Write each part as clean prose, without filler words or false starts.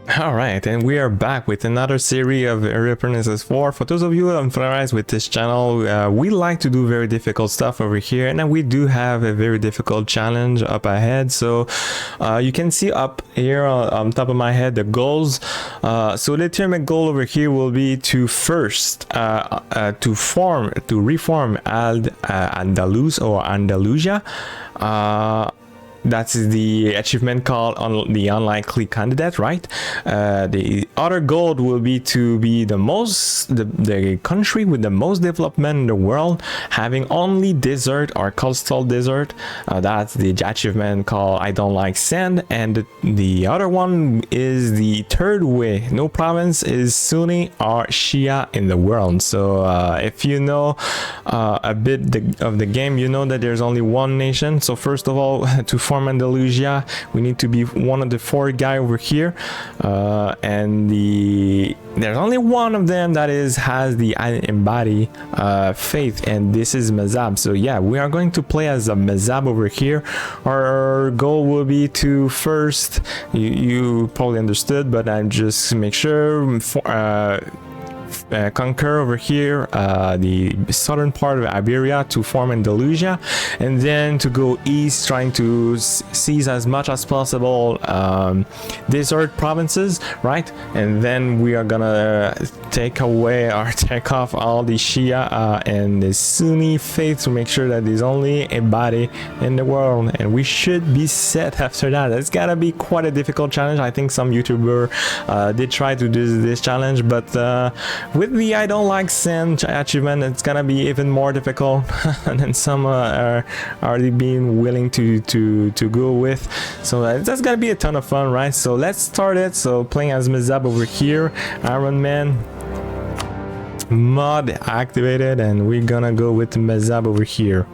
Alright, and we are back with another series of Europa Universalis IV. For those of you unfamiliar with this channel, we like to do very difficult stuff over here, and we do have a very difficult challenge up ahead. So you can see up here on top of my head the goals. So the ultimate goal over here will be to first to reform Al-Andalus or Andalusia. That's the achievement called on the unlikely candidate, right? The other goal will be to be the country with the most development in the world, having only desert or coastal desert. That's the achievement called I don't like sand. And the other one is the third way. No province is Sunni or Shia in the world. So if you know a bit of the game, you know that there's only one nation. So first of all, to form Andalusia, we need to be one of the four guys over here, and there's only one of them that has the Ibadi faith, and this is MZab. So yeah, we are going to play as a MZab over here. Our goal will be to first, you probably understood, but I'm just make sure conquer over here the southern part of Iberia to form Andalusia, and then to go east, trying to seize as much as possible desert provinces, right? And then we are gonna take away or take off all the Shia and the Sunni faith to make sure that there's only Ibadi in the world, and we should be set after that. It's gotta be quite a difficult challenge. I think some YouTuber did try to do this challenge, but with the I don't like sand achievement, it's gonna be even more difficult than some are already being willing to go with. So that's gonna be a ton of fun, right? So let's start it. So playing as MZab over here, Iron Man mod activated, and we're gonna go with MZab over here.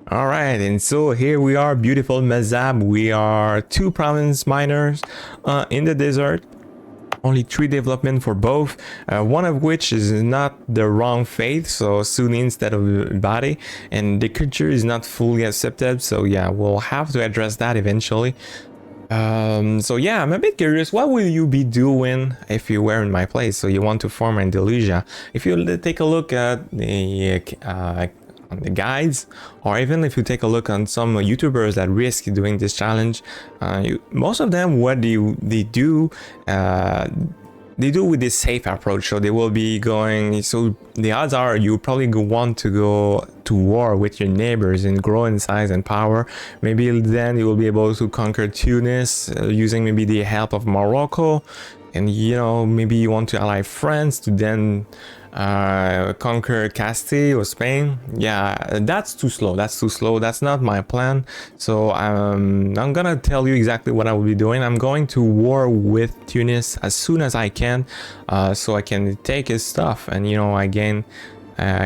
All right, and so here we are, beautiful MZab. We are 2 province miners in the desert. Only 3 development for both, one of which is not the wrong faith, so Sunni instead of body, and the culture is not fully accepted. So yeah, we'll have to address that eventually. So yeah, I'm a bit curious, what will you be doing if you were in my place? So you want to form Andalusia. If you take a look at the guides, or even if you take a look on some YouTubers that risk doing this challenge, most of them, what they do with this safe approach. So they will be going, so the odds are you probably want to go to war with your neighbors and grow in size and power. Maybe then you will be able to conquer Tunis using maybe the help of Morocco, and you know, maybe you want to ally France to then conquer Castile or Spain. Yeah, that's too slow. That's not my plan. So I'm gonna tell you exactly what I will be doing. I'm going to war with Tunis as soon as I can, so I can take his stuff, and you know, again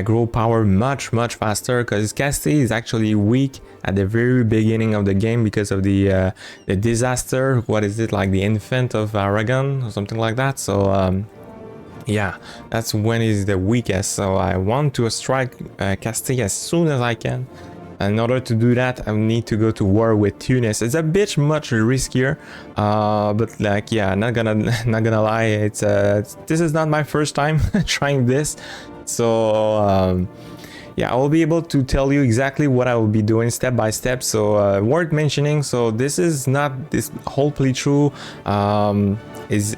grow power much faster, because Castile is actually weak at the very beginning of the game because of the disaster. What is it, like the infant of Aragon or something like that? So yeah, that's when he's the weakest. So I want to strike Castile as soon as I can. In order to do that, I need to go to war with Tunis. It's a bit much riskier, but like, yeah, not gonna lie, it's this is not my first time trying this. So yeah, I will be able to tell you exactly what I will be doing step by step. So worth mentioning, so this is not this whole playthrough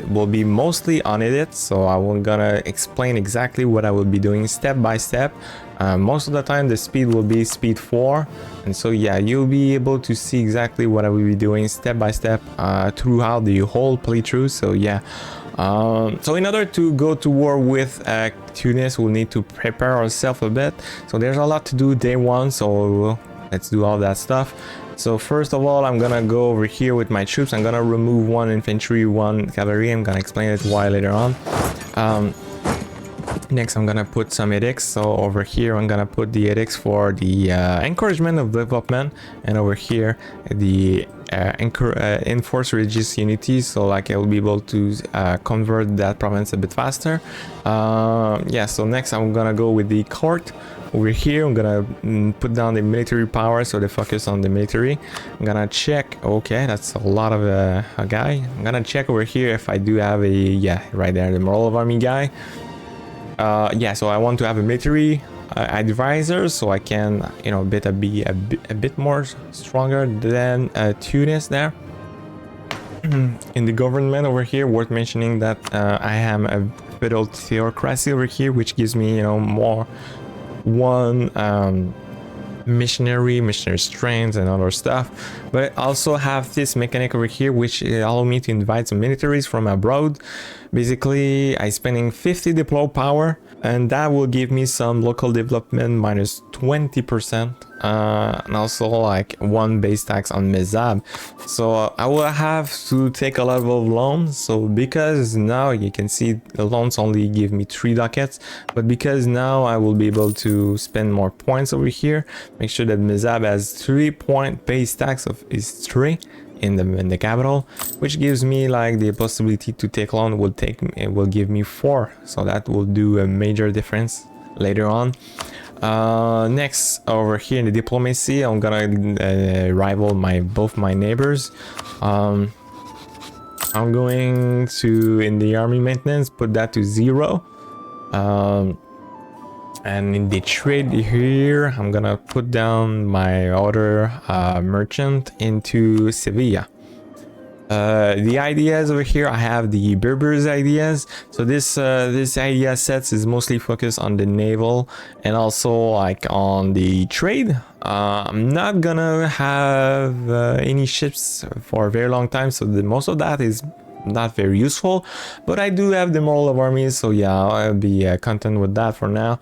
will be mostly unedited, so I will gonna explain exactly what I will be doing step by step. Most of the time the speed will be speed 4, and so yeah, you'll be able to see exactly what I will be doing step by step throughout the whole playthrough. So yeah, so in order to go to war with Tunis, we'll need to prepare ourselves a bit. So there's a lot to do day 1, so let's do all that stuff. So first of all, I'm gonna go over here with my troops. I'm gonna remove 1 infantry, 1 cavalry. I'm gonna explain it why later on. Next, I'm gonna put some edicts. So over here, I'm gonna put the edicts for the encouragement of development, and over here, the enforce religious unity, so like I will be able to convert that province a bit faster. Yeah, so next I'm gonna go with the court over here. I'm gonna put down the military power, so they focus on the military. I'm gonna check. Okay, that's a lot of a guy. I'm gonna check over here if I do have a, yeah, right there, the moral of army guy. Yeah, so I want to have a military advisor, so I can, you know, be a bit more stronger than Tunis there. In the government over here, worth mentioning that I am a federal theocracy over here, which gives me, you know, more one missionary strength and other stuff. But I also have this mechanic over here which allow me to invite some militaries from abroad. Basically I spending 50 deploy power, and that will give me some local development minus 20%, and also like 1 base tax on MZab. So I will have to take a lot of loans. So because now you can see the loans only give me 3 ducats, but because now I will be able to spend more points over here, make sure that MZab has 3-point base tax of is 3 in the capital, which gives me like the possibility to take loan will give me 4, so that will do a major difference later on. Next over here in the diplomacy, I'm gonna rival both my neighbors. I'm going to, in the army maintenance, put that to 0. And in the trade here, I'm gonna put down my other merchant into Sevilla. The ideas over here, I have the Berbers ideas. So this idea sets is mostly focused on the naval and also like on the trade. I'm not gonna have any ships for a very long time, so most of that is not very useful, but I do have the moral of armies, so yeah, I'll be content with that for now.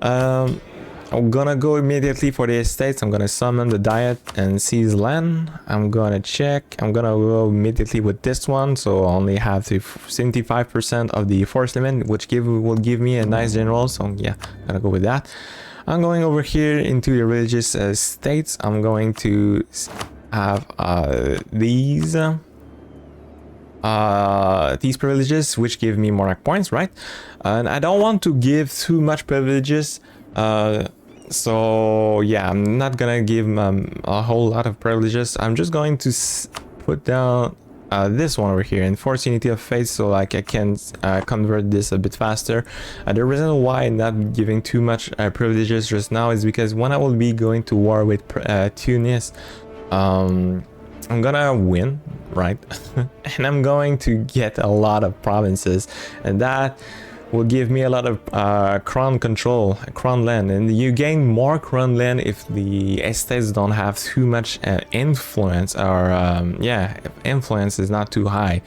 I'm gonna go immediately for the estates. I'm gonna summon the diet and seize land. I'm gonna check. I'm gonna go immediately with this one, so I only have the 75% of the force limit, which will give me a nice general. So yeah, I'm gonna go with that. I'm going over here into the religious states. I'm going to have these privileges, which give me monarch points, right? And I don't want to give too much privileges, so yeah, I'm not gonna give a whole lot of privileges. I'm just going to put down this one over here, enforce unity of faith, so like I can convert this a bit faster. The reason why I'm not giving too much privileges just now is because when I will be going to war with Tunis, I'm gonna win, right? And I'm going to get a lot of provinces, and that will give me a lot of crown control, crown land, and you gain more crown land if the estates don't have too much influence, or yeah, if influence is not too high.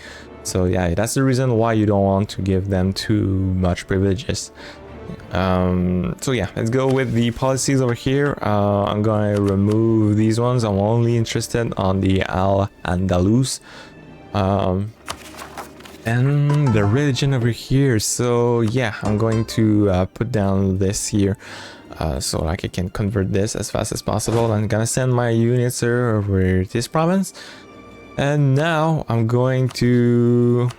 So yeah, that's the reason why you don't want to give them too much privileges. So yeah, let's go with the policies over here. I'm going to remove these ones. I'm only interested on the Al-Andalus and the religion over here. So yeah, I'm going to put down this here, so like I can convert this as fast as possible. I'm gonna send my units over this province, and now I'm going to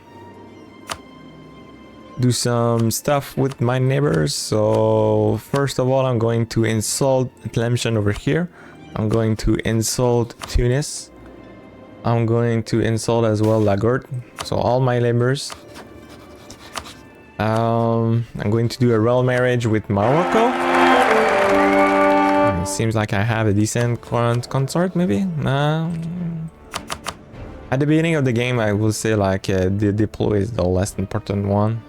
do some stuff with my neighbors. So first of all, I'm going to insult Tlemcen over here. I'm going to insult Tunis. I'm going to insult as well Lagort. So all my neighbors. I'm going to do a royal marriage with Morocco. It seems like I have a decent consort, maybe. At the beginning of the game, I will say like the deploy is the less important one.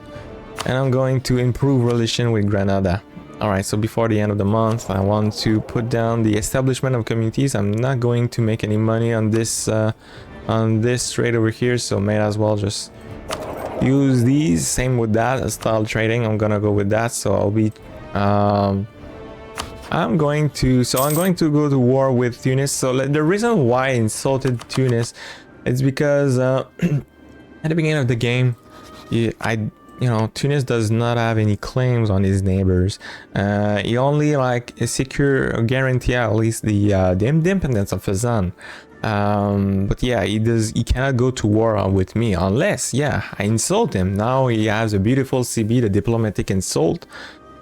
And I'm going to improve relation with Granada. Alright, so before the end of the month, I want to put down the establishment of communities. I'm not going to make any money on this trade over here, so may as well just use these. Same with that style trading. I'm gonna go with that. So I'll be I'm going to go to war with Tunis. So the reason why I insulted Tunis is because at the beginning of the game, Tunis does not have any claims on his neighbors. He only like secure or guarantee at least the independence of Fezzan. But yeah, he cannot go to war with me unless, yeah, I insult him. Now he has a beautiful CB, the diplomatic insult,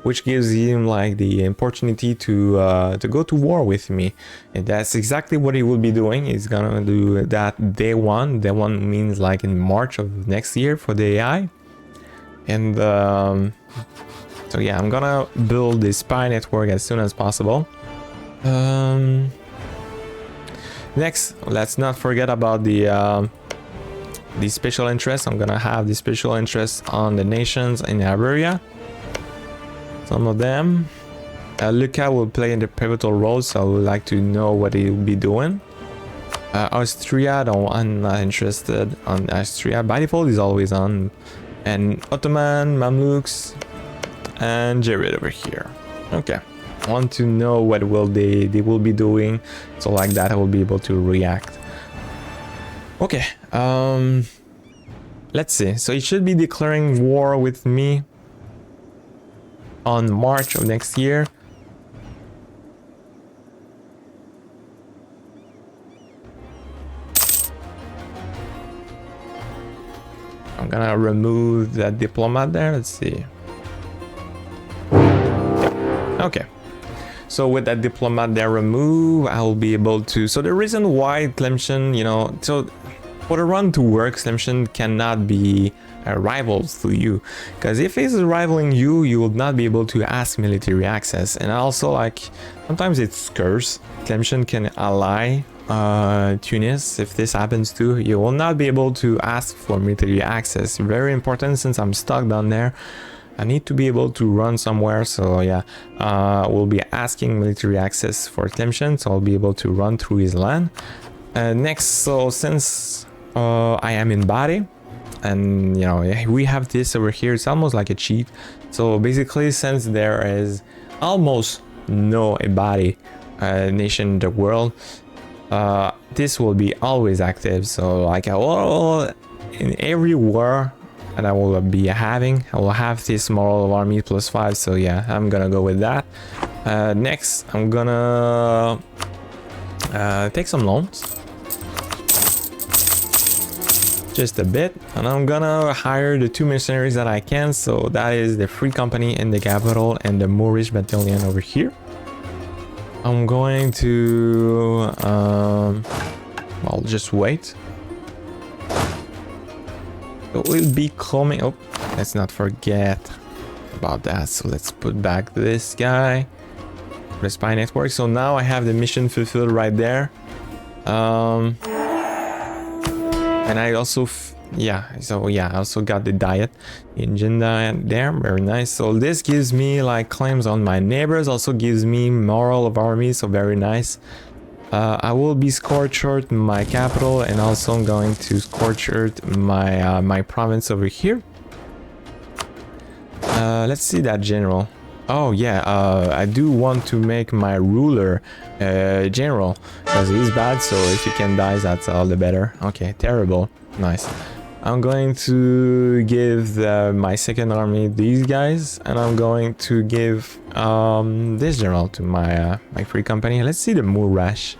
which gives him like the opportunity to go to war with me. And that's exactly what he will be doing. He's gonna do that day one. Day one means like in March of next year for the AI. And so yeah, I'm gonna build the spy network as soon as possible. Next, let's not forget about the special interest. I'm gonna have the special interest on the nations in Iberia. Some of them. Luca will play in the pivotal role, so I would like to know what he'll be doing. Austria, I'm not interested on Austria. By default, is always on. And Ottoman, Mamluks, and Jared over here. Okay. I want to know what will they will be doing, so like that I will be able to react. Okay. Let's see. So he should be declaring war with me on March of next year. I'm gonna remove that diplomat there. Let's see. Okay. So with that diplomat there removed, I will be able to... So the reason why Tlemcen, you know... So for the run to work, Tlemcen cannot be rivals to you. Because if he's rivaling you, you will not be able to ask military access. And also, like, sometimes it's scarce. Tlemcen can ally Tunis. If this happens too, you will not be able to ask for military access. Very important since I'm stuck down there. I need to be able to run somewhere, so yeah, we'll be asking military access for Tlemcen, so I'll be able to run through his land. Next, so since I am in Ibadi, and you know, we have this over here, it's almost like a cheat. So basically, since there is almost no Ibadi nation in the world, this will be always active. So like I will, in every war and I will be having, I will have this moral of army +5, so yeah, I'm gonna go with that. Next, I'm gonna take some loans, just a bit, and I'm gonna hire the 2 mercenaries that I can, so that is the Free Company in the capital and the Moorish battalion over here. I'm going to well, just wait. It will be coming. Oh, let's not forget about that. So let's put back this guy, the spy network. So now I have the mission fulfilled right there. And I also I also got the diet engine diet there. Very nice. So this gives me like claims on my neighbors, also gives me moral of army, so very nice. I will be scorched my capital, and also I'm going to scorch my my province over here. Let's see that general. Oh yeah, I do want to make my ruler general, because he's bad, so if he can die, that's all the better. Okay, terrible. Nice. I'm going to give my second army these guys, and I'm going to give this general to my my Free Company. Let's see the Moorish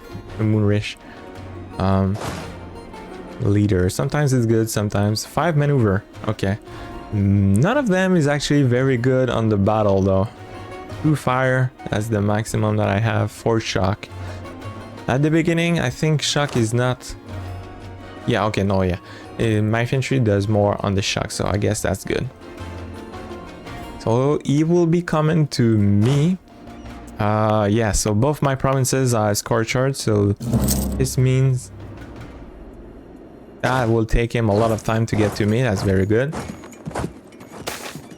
leader. Sometimes it's good, sometimes 5 maneuver. Okay, none of them is actually very good on the battle though. 2 fire, that's the maximum that I have. 4 shock. At the beginning, I think shock is not... Yeah, okay, no, yeah. My infantry does more on the shock, so I guess that's good. So he will be coming to me. Yeah, so both my provinces are scorched, so this means that will take him a lot of time to get to me. That's very good.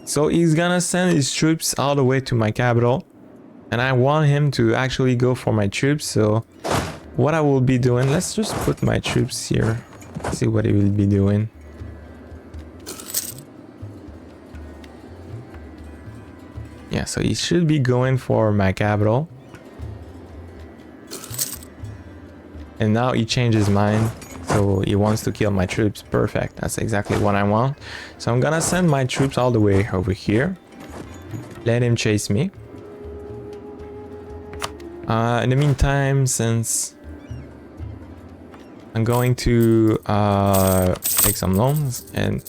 So he's gonna send his troops all the way to my capital, and I want him to actually go for my troops. So what I will be doing, let's just put my troops here, see what he will be doing. Yeah, so he should be going for my capital, and now he changed his mind, so he wants to kill my troops. Perfect, that's exactly what I want. So I'm gonna send my troops all the way over here, let him chase me. In the meantime, since I'm going to take some loans and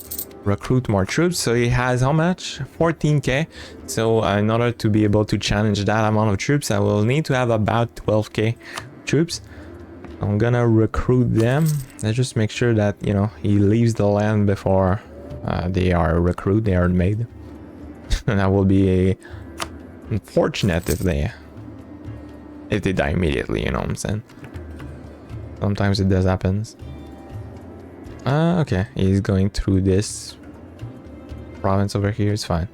recruit more troops. So he has how much? 14k. So in order to be able to challenge that amount of troops, I will need to have about 12k troops. I'm gonna recruit them. Let's just make sure that, you know, he leaves the land before they are recruited, they are made. And that will be unfortunate if they die immediately, you know what I'm saying? Sometimes it does happens. Okay, he's going through this province over here, it's fine.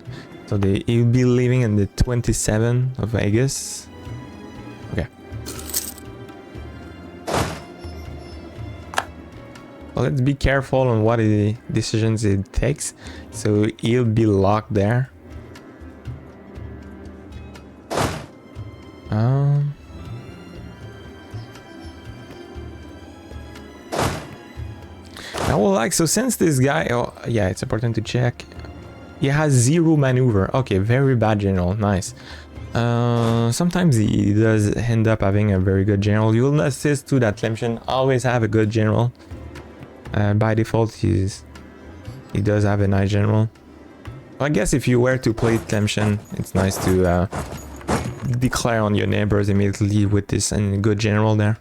So he'll be leaving in the 27th of August. Okay. Well, let's be careful on what decisions it takes. So he'll be locked there. I will like, so since this guy, oh yeah, it's important to check. He has 0 maneuver. Okay, very bad general, nice. Sometimes he does end up having a very good general. You'll notice too that Tlemcen always have a good general. By default, he does have a nice general. I guess if you were to play Tlemcen, it's nice to declare on your neighbors immediately with this and good general there.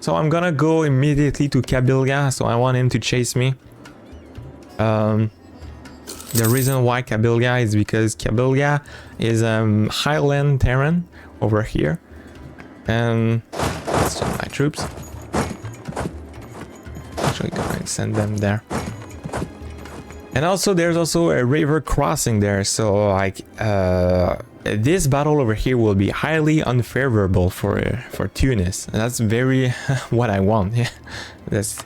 So I'm gonna go immediately to Kabylia, so I want him to chase me. The reason why Kabylia is because Kabylia is highland terrain over here. And let's send my troops. Actually gonna send them there. And also there's also a river crossing there, so like this battle over here will be highly unfavorable for Tunis. And that's very what I want. Yeah, that's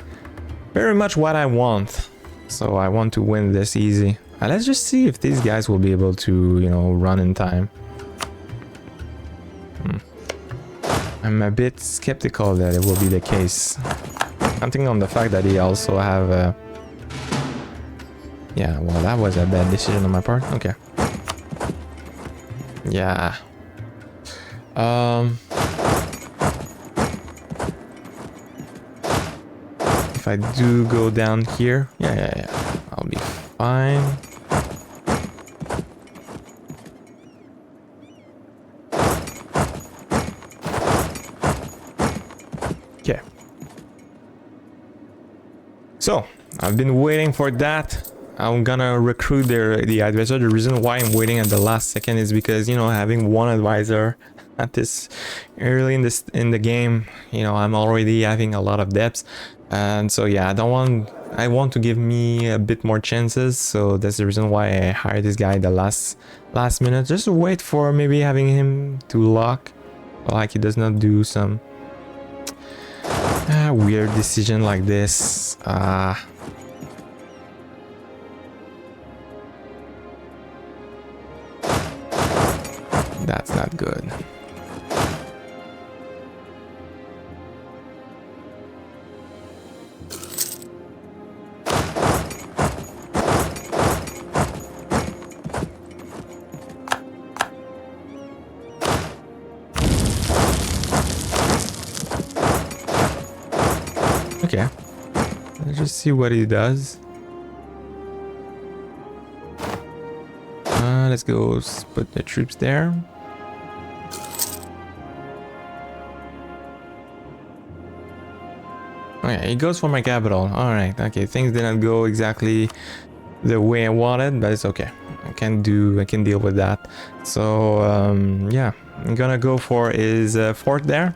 very much what I want. So I want to win this easy. Let's just see if these guys will be able to, you know, run in time. I'm a bit skeptical that it will be the case. I'm thinking on the fact that they also have yeah, well, that was a bad decision on my part. Okay. Yeah. If I do go down here, yeah, I'll be fine. Okay. So, I've been waiting for that. I'm gonna recruit the advisor. The reason why I'm waiting at the last second is because, you know, having one advisor at this early in the game, you know, I'm already having a lot of depths, and so yeah, I want to give me a bit more chances. So that's the reason why I hired this guy the last minute, just to wait for maybe having him to lock, like he does not do some weird decision like this. That's not good. Okay. Let's just see what he does. Let's go put the troops there. Okay, he goes for my capital. Alright, okay, things didn't go exactly the way I wanted, but it's okay. I can deal with that. So, yeah, I'm gonna go for his fort there.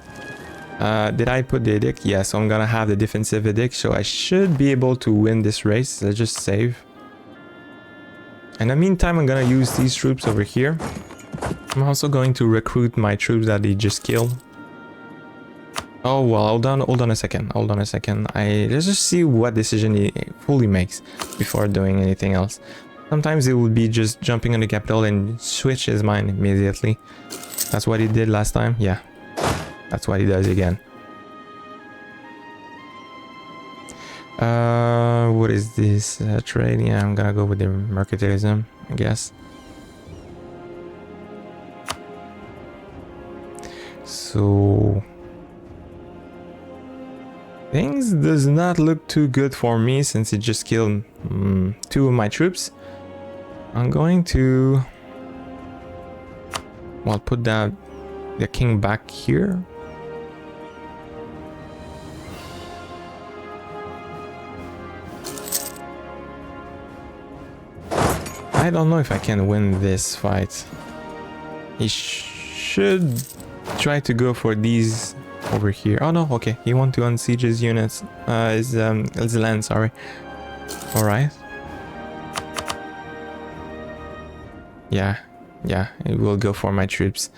Did I put the edict? Yeah, so I'm gonna have the defensive edict, so I should be able to win this race. Let's just save. In the meantime, I'm gonna use these troops over here. I'm also going to recruit my troops that he just killed. Oh well, hold on a second. Let's just see what decision he fully makes before doing anything else. Sometimes it would be just jumping on the capital and switch his mind immediately. That's what he did last time. Yeah, that's what he does again. What is this trade? Yeah, I'm gonna go with the mercantilism, I guess. So Things does not look too good for me since it just killed 2 of my troops. I'm going to, well, put the king back here. I don't know if I can win this fight. He should try to go for these over here. Oh no, okay. He wants to unsiege his units. His land, sorry. Alright. Yeah, it will go for my troops.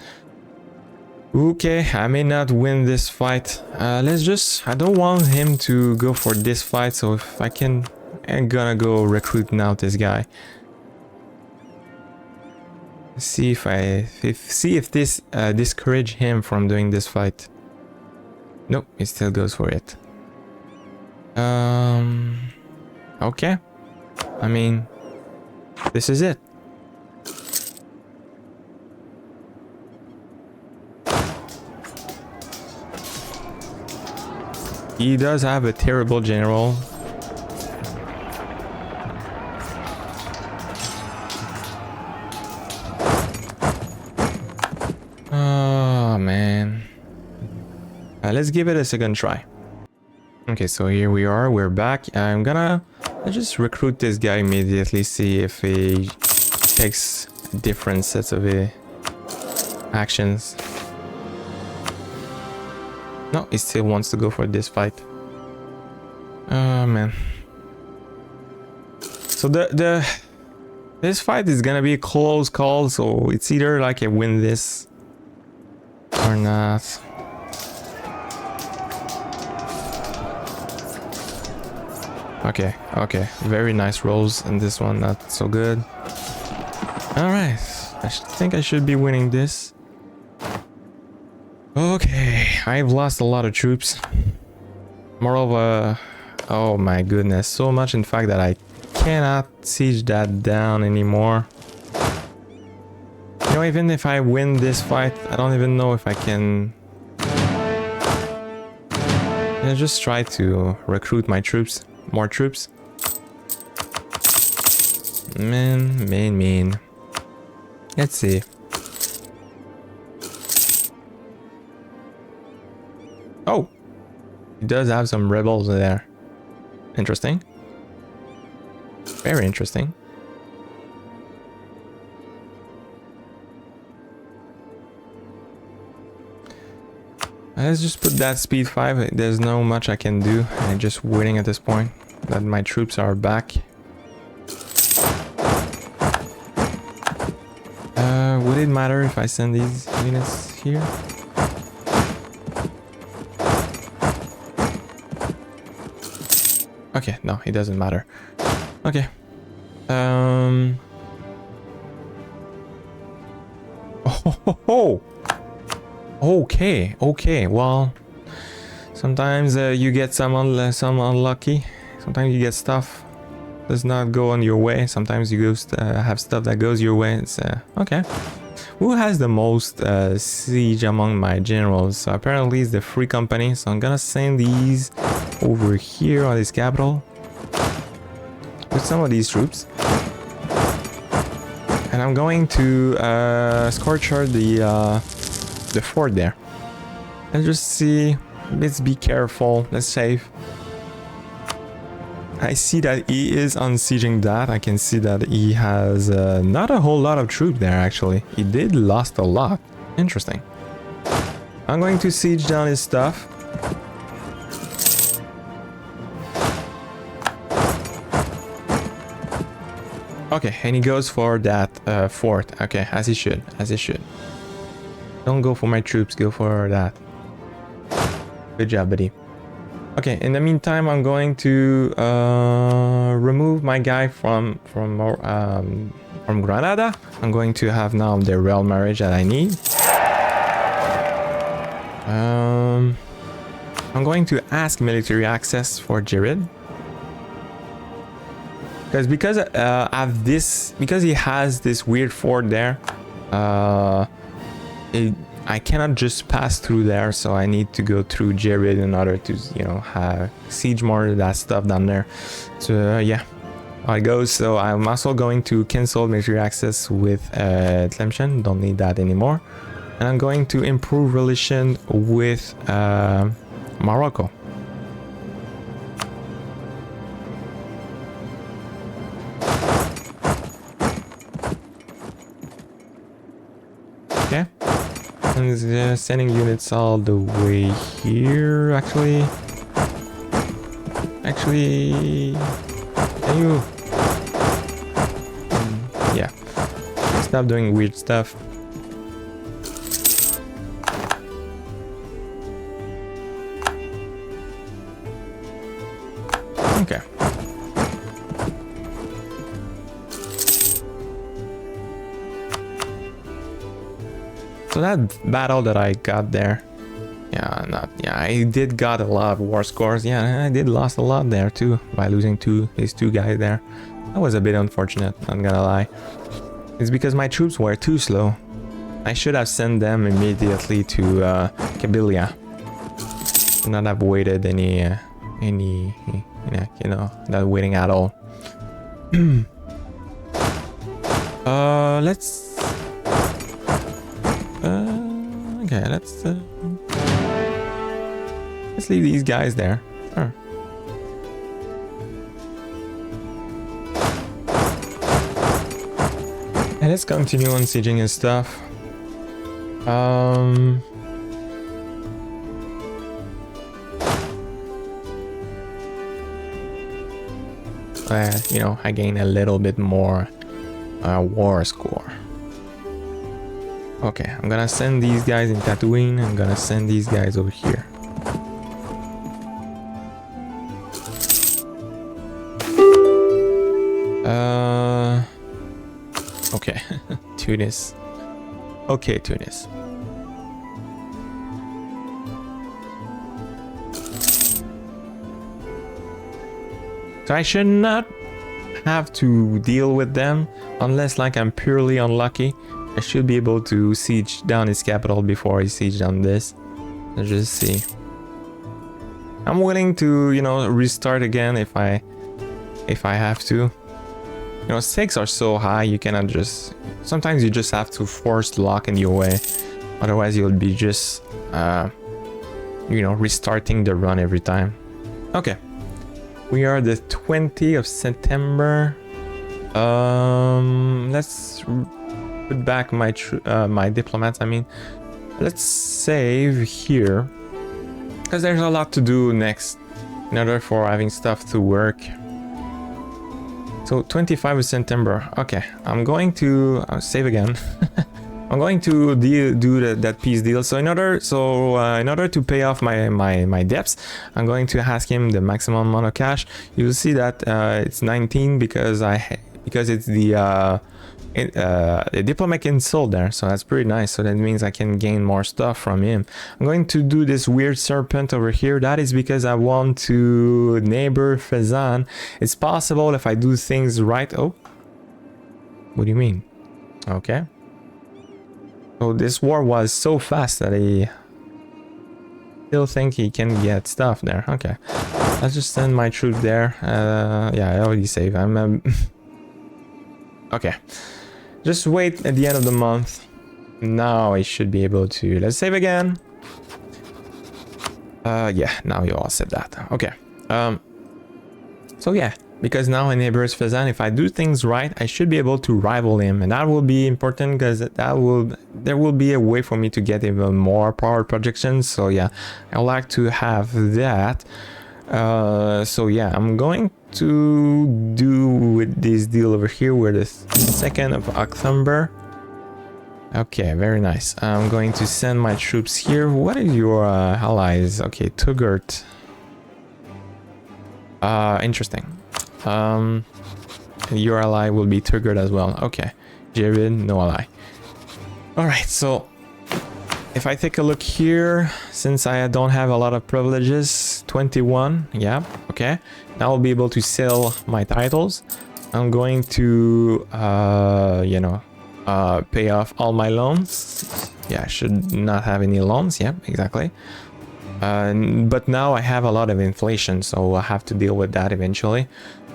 Okay, I may not win this fight. Let's just... I don't want him to go for this fight, so if I can... I'm gonna go recruit now this guy. See if this discourage him from doing this fight. Nope, he still goes for it. Okay. I mean, this is it. He does have a terrible general. Oh man. Let's give it a second try. Okay, so here we are, we're back. I'm gonna just recruit this guy immediately, see if he takes different sets of actions. No, he still wants to go for this fight. Oh man. So this fight is gonna be a close call, so it's either like I win this or not. Okay, very nice rolls, and this one not so good. Alright, I think I should be winning this. Okay, I've lost a lot of troops. Moreover, oh my goodness, so much in fact that I cannot siege that down anymore. You know, even if I win this fight, I don't even know if I can... I'll just try to recruit my troops. More troops. Man. Let's see. Oh! He does have some rebels there. Interesting. Very interesting. Let's just put that speed 5. There's no much I can do. I'm just waiting at this point that my troops are back. Would it matter if I send these units here? Okay, no, it doesn't matter. Okay. Oh. Okay, well, sometimes you get some unlucky. Sometimes you get stuff does not go on your way. Sometimes you have stuff that goes your way. It's okay. Who has the most siege among my generals? So apparently it's the Free Company, so I'm gonna send these over here on this capital with some of these troops, and I'm going to scorcher the fort there. Let's just see. Let's be careful. Let's save. I see that he is unsieging that. I can see that he has not a whole lot of troops there actually. He did lost a lot. Interesting. I'm going to siege down his stuff. Okay, and he goes for that fort. Okay, as he should. Don't go for my troops, go for that. Good job, buddy. Okay, in the meantime, I'm going to remove my guy from Granada. I'm going to have now the royal marriage that I need. I'm going to ask military access for Jared. Because he has this weird fort there, I cannot just pass through there, so I need to go through Jared in order to, you know, siege more of that stuff down there. So yeah, how it goes. So I'm also going to cancel military access with Tlemcen, don't need that anymore. And I'm going to improve relation with Morocco. Okay. And sending units all the way here, actually. Can you... yeah. Stop doing weird stuff. Okay. So that battle that I got there, I did got a lot of war scores. Yeah, I did lost a lot there too by losing these two guys there. That was a bit unfortunate, not gonna lie. It's because my troops were too slow. I should have sent them immediately to Kabylia. Not have waited any, you know, not waiting at all. Let's. Okay, let's leave these guys there. Sure. And let's continue on sieging and stuff. You know, I gain a little bit more war score. Okay, I'm gonna send these guys in Tatooine. I'm gonna send these guys over here. Okay, Tunis. Okay, Tunis. So I should not have to deal with them unless like I'm purely unlucky. I should be able to siege down his capital before he siege down this. Let's just see. I'm willing to, you know, restart again if I have to. You know, stakes are so high, you cannot just... Sometimes you just have to force lock in your way. Otherwise you'll be just, you know, restarting the run every time. Okay. We are the 20th of September. Let's put back my my diplomats. I mean, let's save here because there's a lot to do next in order for having stuff to work. So 25th of September. Okay, I'm going to save again. I'm going to do that peace deal. So in order to pay off my debts, I'm going to ask him the maximum amount of cash. You'll see that it's 19 because it's the diplomatic insult there, so that's pretty nice. So that means I can gain more stuff from him. I'm going to do this weird serpent over here. That is because I want to neighbor Fezzan. It's possible if I do things right. Oh, what do you mean? Okay. So this war was so fast that I still think he can get stuff there. Okay, let's just send my troops there. Yeah, I already saved. I'm okay. Just wait at the end of the month. Now I should be able to. Let's save again. Yeah, now you all said that. Okay. So yeah, because now I neighbors Fezzan, if I do things right, I should be able to rival him, and that will be important because there will be a way for me to get even more power projections. So yeah, I would like to have that. So yeah, I'm going to do with this deal over here. We're the 2nd of October. Okay, very nice. I'm going to send my troops here. What are your allies? Okay, Tugurt. Interesting. Your ally will be Tugurt as well. Okay, Jared, no ally. All right, so if I take a look here, since I don't have a lot of privileges, 21, yeah, okay. Now I'll be able to sell my titles. I'm going to, you know, pay off all my loans. Yeah, I should not have any loans. Yeah, exactly. But now I have a lot of inflation, so I have to deal with that eventually.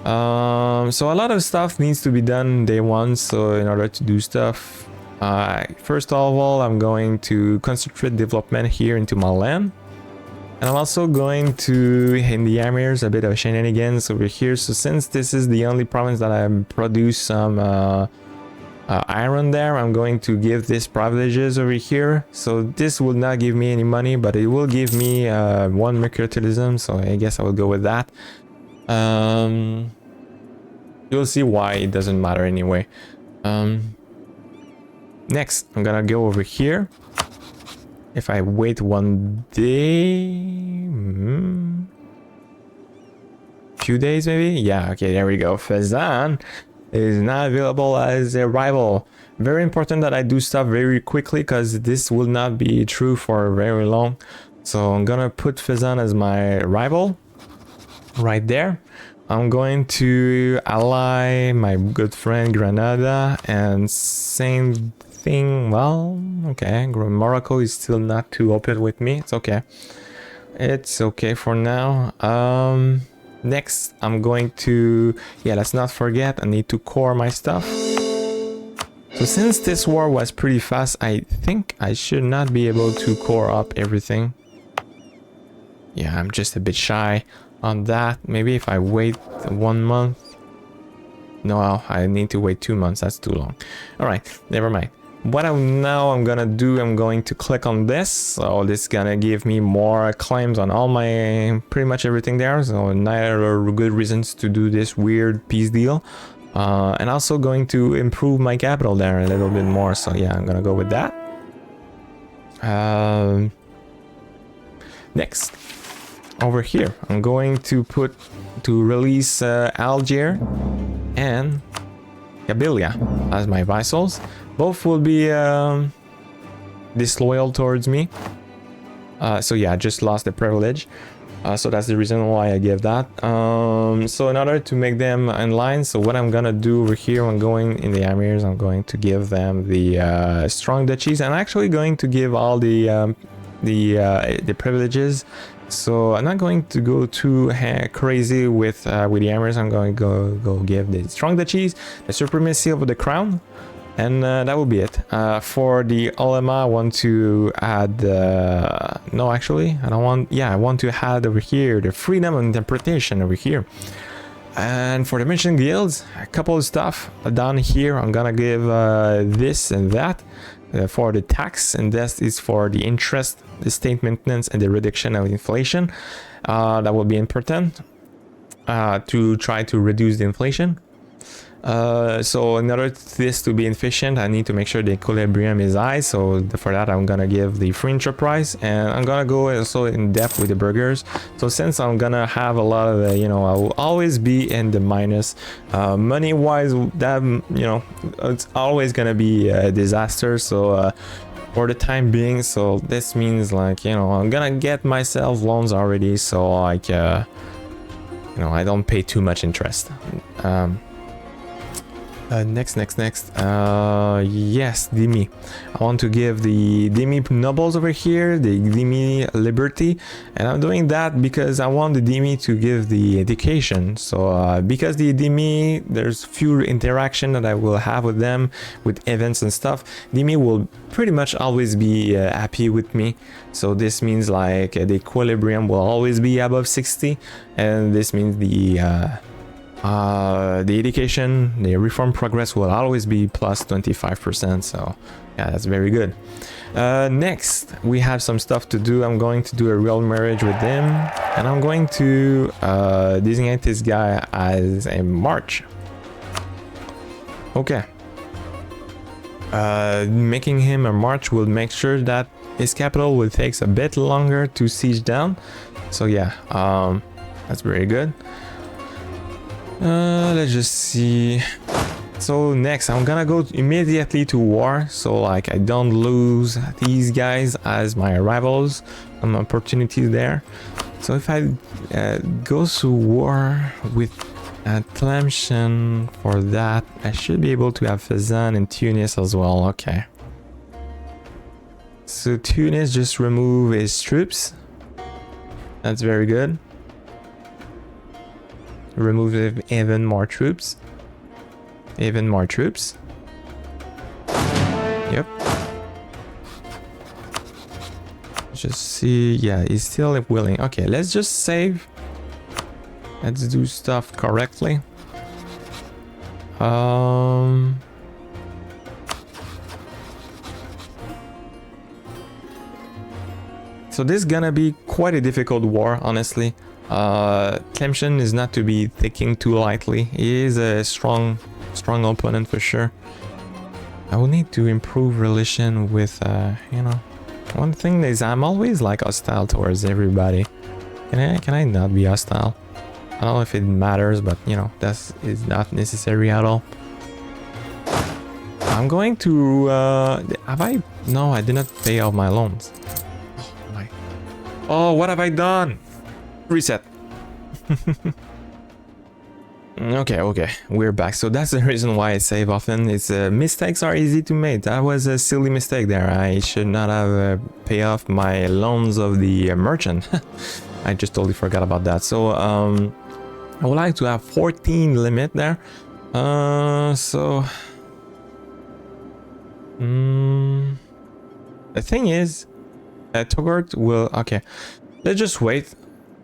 So a lot of stuff needs to be done day one. So in order to do stuff, first of all, I'm going to concentrate development here into my land. And I'm also going to, in the Emirs, a bit of shenanigans over here. So since this is the only province that I produce some iron there, I'm going to give this privileges over here. So this will not give me any money, but it will give me 1 mercantilism. So I guess I will go with that. You'll see why it doesn't matter anyway. Next, I'm gonna go over here. If I wait 1 day, few days maybe. Yeah, okay, there we go. Fezan is not available as a rival. Very important that I do stuff very quickly because this will not be true for very long. So I'm gonna put Fezan as my rival right there. I'm going to ally my good friend Granada, and same thing. Well, okay, Morocco is still not too open with me. It's okay. It's okay for now. Next, I'm going to, yeah, let's not forget, I need to core my stuff. So since this war was pretty fast, I think I should not be able to core up everything. Yeah, I'm just a bit shy on that. Maybe if I wait 1 month. No, I need to wait 2 months. That's too long. All right, never mind. What I'm gonna do, I'm going to click on this. So this is gonna give me more claims on all my, pretty much everything there. So neither good reasons to do this weird peace deal. And also going to improve my capital there a little bit more. So yeah, I'm gonna go with that. Next, over here, I'm going to release Algiers and Kabylia as my vassals. Both will be disloyal towards me. So yeah, I just lost the privilege. So that's the reason why I give that. So in order to make them in line, so what I'm gonna do over here, I'm going in the Emirs, I'm going to give them the strong duchies. I'm actually going to give all the privileges. So I'm not going to go too crazy with the Emirs. I'm going to go give the strong duchies, the supremacy over the crown. And that will be it. For the ulema, I want to add... no, actually, I don't want... Yeah, I want to add over here the freedom of interpretation over here. And for the mentioned guilds, a couple of stuff down here. I'm gonna give this and that for the tax, and this is for the interest, the state maintenance, and the reduction of inflation. That will be important to try to reduce the inflation. So in order for this to be efficient, I need to make sure the equilibrium is high. So for that, I'm gonna give the free enterprise, and I'm gonna go also in depth with the burgers. So since I'm gonna have a lot of I will always be in the minus money wise, that it's always gonna be a disaster. So for the time being, so this means like I'm gonna get myself loans already, so like I don't pay too much interest. Next. Yes, Dhimmi. I want to give the Dhimmi nobles over here, the Dhimmi liberty, and I'm doing that because I want the Dhimmi to give the education. So because the Dhimmi, there's few interaction that I will have with them, with events and stuff, Dhimmi will pretty much always be happy with me. So this means like the equilibrium will always be above 60, and this means the education, the reform progress will always be plus 25%. So yeah, that's very good. Next, we have some stuff to do. I'm going to do a real marriage with them, and I'm going to designate this guy as a march. Okay. Making him a march will make sure that his capital will take a bit longer to siege down. So yeah, that's very good. Let's just see. So next, I'm gonna go immediately to war, so like I don't lose these guys as my rivals. Some opportunities there. So if I go to war with Tlemcen, for that I should be able to have Fezzan and Tunis as well. Okay. So Tunis just remove his troops. That's very good. Remove even more troops. Even more troops. Yep. Just see, yeah, he's still willing. Okay, let's just save. Let's do stuff correctly. So this is gonna be quite a difficult war, honestly. Tlemcen is not to be taken too lightly. He is a strong opponent for sure. I will need to improve relation with, you know, one thing is I'm always like hostile towards everybody. Can I not be hostile? I don't know if it matters, but you know, that is not necessary at all. I'm going to, have I? No, I did not pay off my loans. Oh my. Oh, what have I done? Reset. Okay, we're back. So that's the reason why I save often. It's mistakes are easy to make. That was a silly mistake there. I should not have pay off my loans of the merchant. I just totally forgot about that. So I would like to have 14 limit there. So the thing is, Togurt will. Okay, let's just wait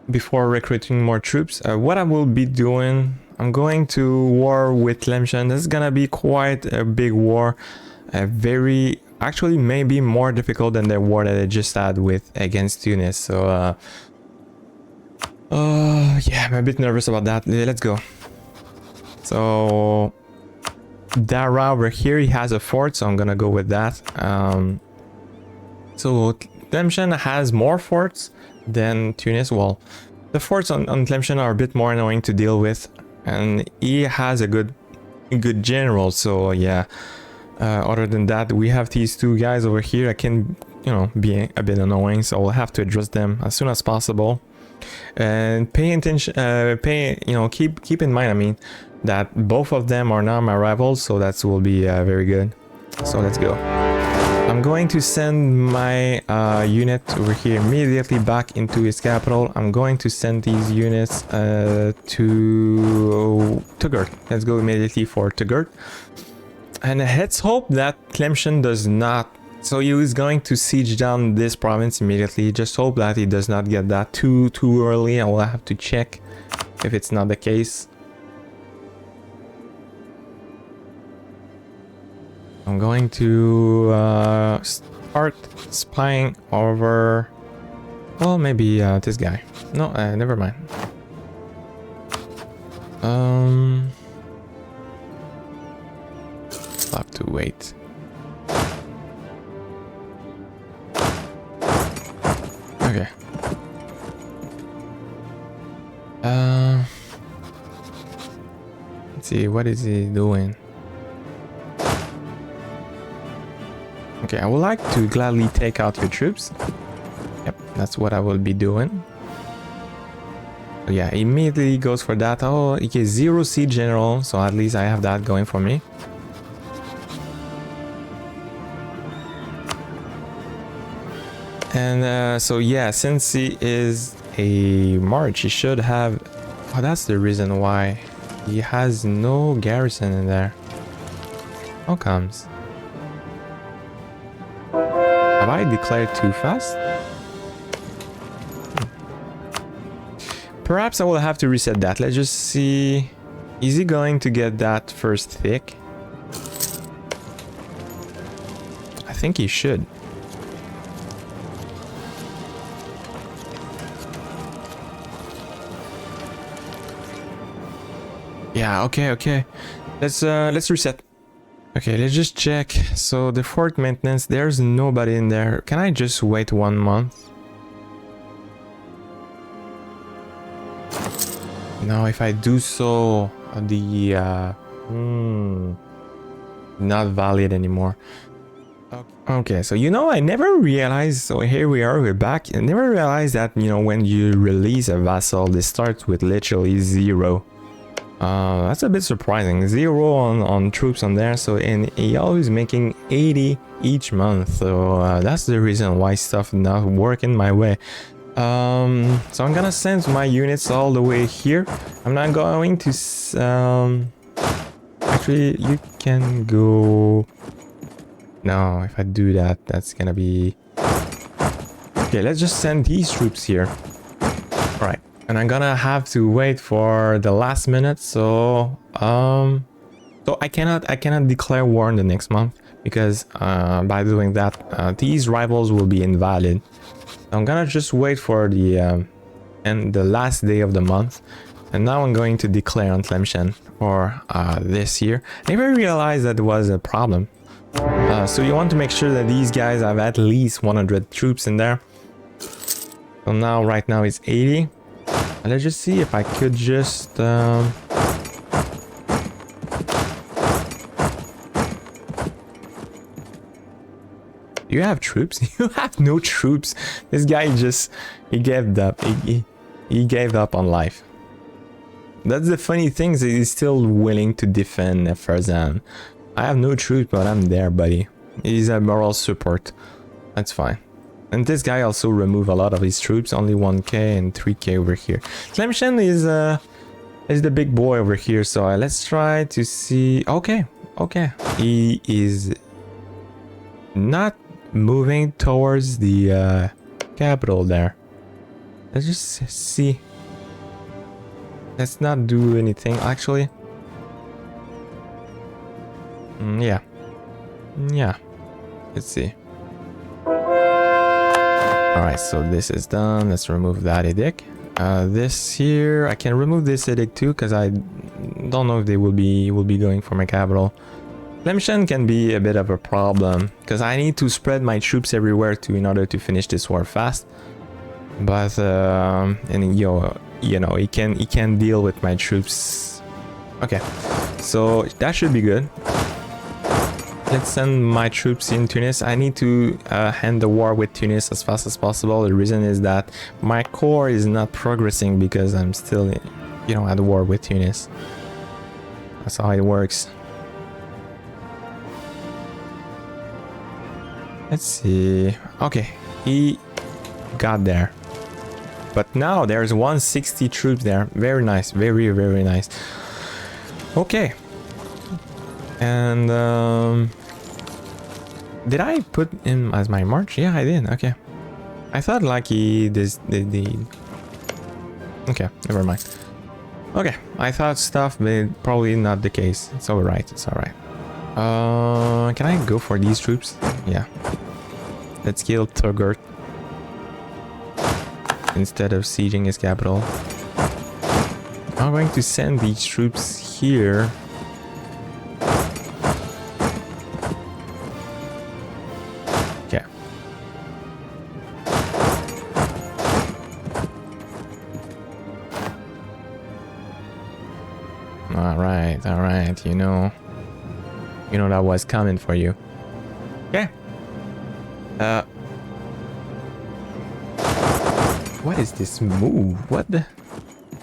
before recruiting more troops. What I will be doing, I'm going to war with Tlemcen. This is gonna be quite a big war, very actually maybe more difficult than the war that I just had with against Tunis. So yeah, I'm a bit nervous about that. Let's go. So Dara over here, he has a fort, so I'm gonna go with that. So Tlemcen has more forts than Tunis. Well, the forts on Tlemcen are a bit more annoying to deal with, and he has a good general. So yeah, other than that, we have these two guys over here that can, you know, be a bit annoying, so we'll have to address them as soon as possible. And pay attention, you know, keep in mind, I mean, that both of them are now my rivals, so that will be very good. So let's go. I'm going to send my unit over here immediately back into his capital. I'm going to send these units to Tugurt. Let's go immediately for Tugurt. And let's hope that Tlemcen does not. So he is going to siege down this province immediately. Just hope that he does not get that too early. I will have to check if it's not the case. I'm going to start spying over, well, maybe this guy. No, never mind. I'll have to wait. Okay. Let's see, what is he doing? Okay, I would like to gladly take out your troops. Yep, that's what I will be doing. So yeah, immediately goes for that. Oh, he gets 0 siege general, so at least I have that going for me. And so yeah, since he is a march, he should have. Oh, that's the reason why he has no garrison in there. How comes? Have I declared too fast? Perhaps I will have to reset that. Let's just see. Is he going to get that first thick? I think he should. Yeah, okay. Let's reset. Okay, let's just check. So the fort maintenance, there's nobody in there. Can I just wait 1 month? No, if I do so, the not valid anymore. Okay, so you know, I never realized, so here we are, we're back. I never realized that, you know, when you release a vassal, this starts with literally 0. That's a bit surprising. 0 on troops on there. So and he always making 80 each month. So that's the reason why stuff not working my way. So I'm gonna send my units all the way here. I'm not going to actually you can go. No, if I do that, that's gonna be okay. Let's just send these troops here. All right, and I'm gonna have to wait for the last minute. So so I cannot declare war in the next month because by doing that these rivals will be invalid. I'm gonna just wait for the and the last day of the month, and now I'm going to declare on Tlemcen for this year. I never realized that there was a problem. So you want to make sure that these guys have at least 100 troops in there. So now right now it's 80. And let's just see if I could just you have troops? You have no troops. This guy just he gave up. He gave up on life. That's the funny thing, is he's still willing to defend Farzan. I have no troops, but I'm there, buddy. He's a moral support. That's fine. And this guy also removed a lot of his troops, only 1k and 3k over here. Tlemcen is the big boy over here, so let's try to see. Okay, he is not moving towards the capital there. Let's just see. Let's not do anything actually. Yeah. Let's see. Alright, so this is done. Let's remove that edict. This here, I can remove this edict too, because I don't know if they will be going for my capital. Tlemcen can be a bit of a problem because I need to spread my troops everywhere in order to finish this war fast. But and you know he can deal with my troops. Okay, so that should be good. Let's send my troops in Tunis. I need to end the war with Tunis as fast as possible. The reason is that my core is not progressing because I'm still, at war with Tunis. That's how it works. Let's see. Okay, he got there. But now there's 160 troops there. Very nice. Very, very nice. Okay. And did I put him as my march? Yeah, I did. Okay. I thought like he okay, never mind. Okay, I thought stuff, but probably not the case. It's alright. It's alright. Can I go for these troops? Yeah. Let's kill Turgurt instead of sieging his capital. I'm going to send these troops here. Okay. All right. You know that was coming for you. Okay. What is this move? What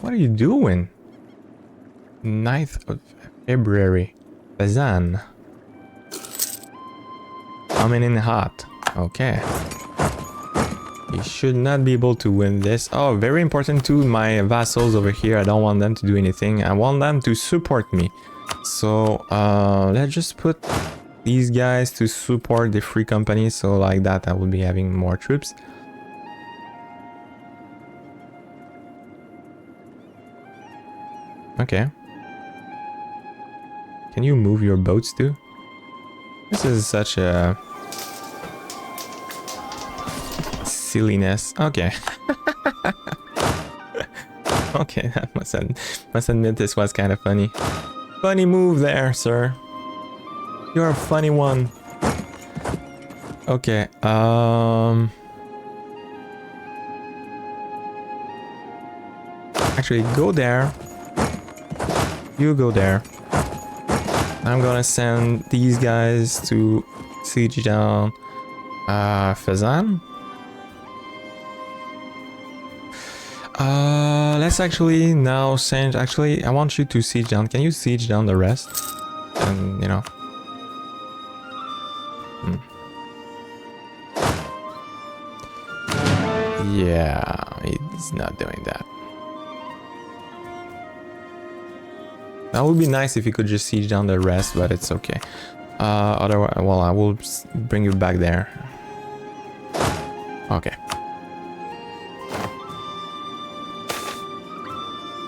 are you doing? 9th of February. Bazan. Coming in hot. Okay. You should not be able to win this. Oh, very important to my vassals over here. I don't want them to do anything. I want them to support me. So let's just put these guys to support the free company. So like that, I will be having more troops. Okay. Can you move your boats too? This is such a silliness. Okay. Okay, I must admit this was kind of funny. Funny move there, sir. You're a funny one. Okay, actually go there. You go there. I'm gonna send these guys to siege down Fazan. let's actually now send... Actually, I want you to siege down. Can you siege down the rest? And, you know... Yeah, he's not doing that. That would be nice if you could just siege down the rest, but it's okay. Otherwise, well, I will bring you back there. Okay.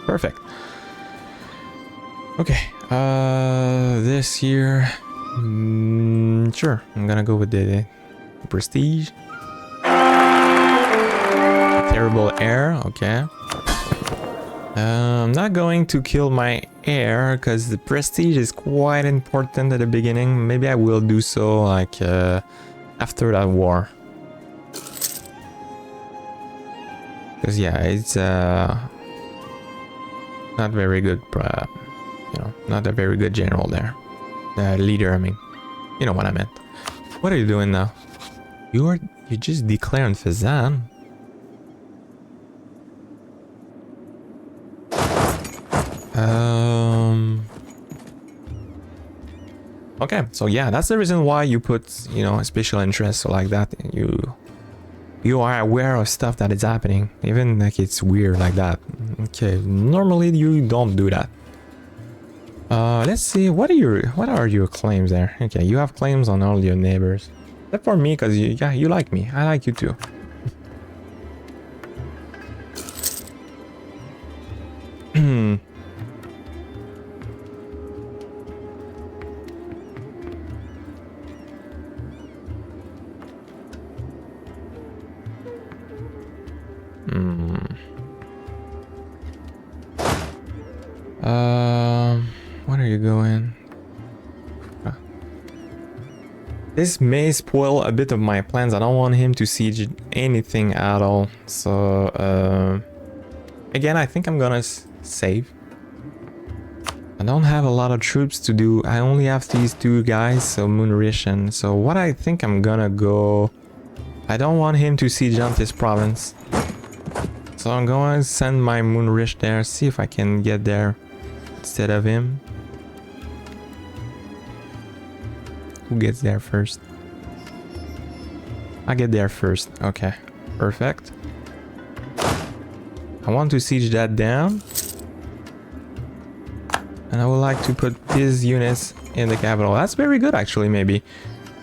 Perfect. Okay. This here... sure, I'm gonna go with the prestige. Terrible air, okay. I'm not going to kill my heir because the prestige is quite important at the beginning. Maybe I will do so like after that war. Because yeah, it's not very good, you know, not a very good general there. Leader, I mean. You know what I meant. What are you doing now? You just declared Fazan. Okay, so yeah, that's the reason why you put, you know, a special interest, so like that you are aware of stuff that is happening, even like it's weird like that. Okay, normally you don't do that. Let's see, what are your claims there? Okay, you have claims on all your neighbors, except for me, because you like me. I like you too. Where are you going? This may spoil a bit of my plans. I don't want him to siege anything at all. So, again, I think I'm gonna save. I don't have a lot of troops to do. I only have these two guys, so Moonrish, and so what I think I'm gonna go... I don't want him to siege on this province. So I'm going to send my Moonrish there, see if I can get there instead of him. Who gets there first? I get there first. Okay, perfect. I want to siege that down. And I would like to put his units in the capital. That's very good actually, maybe.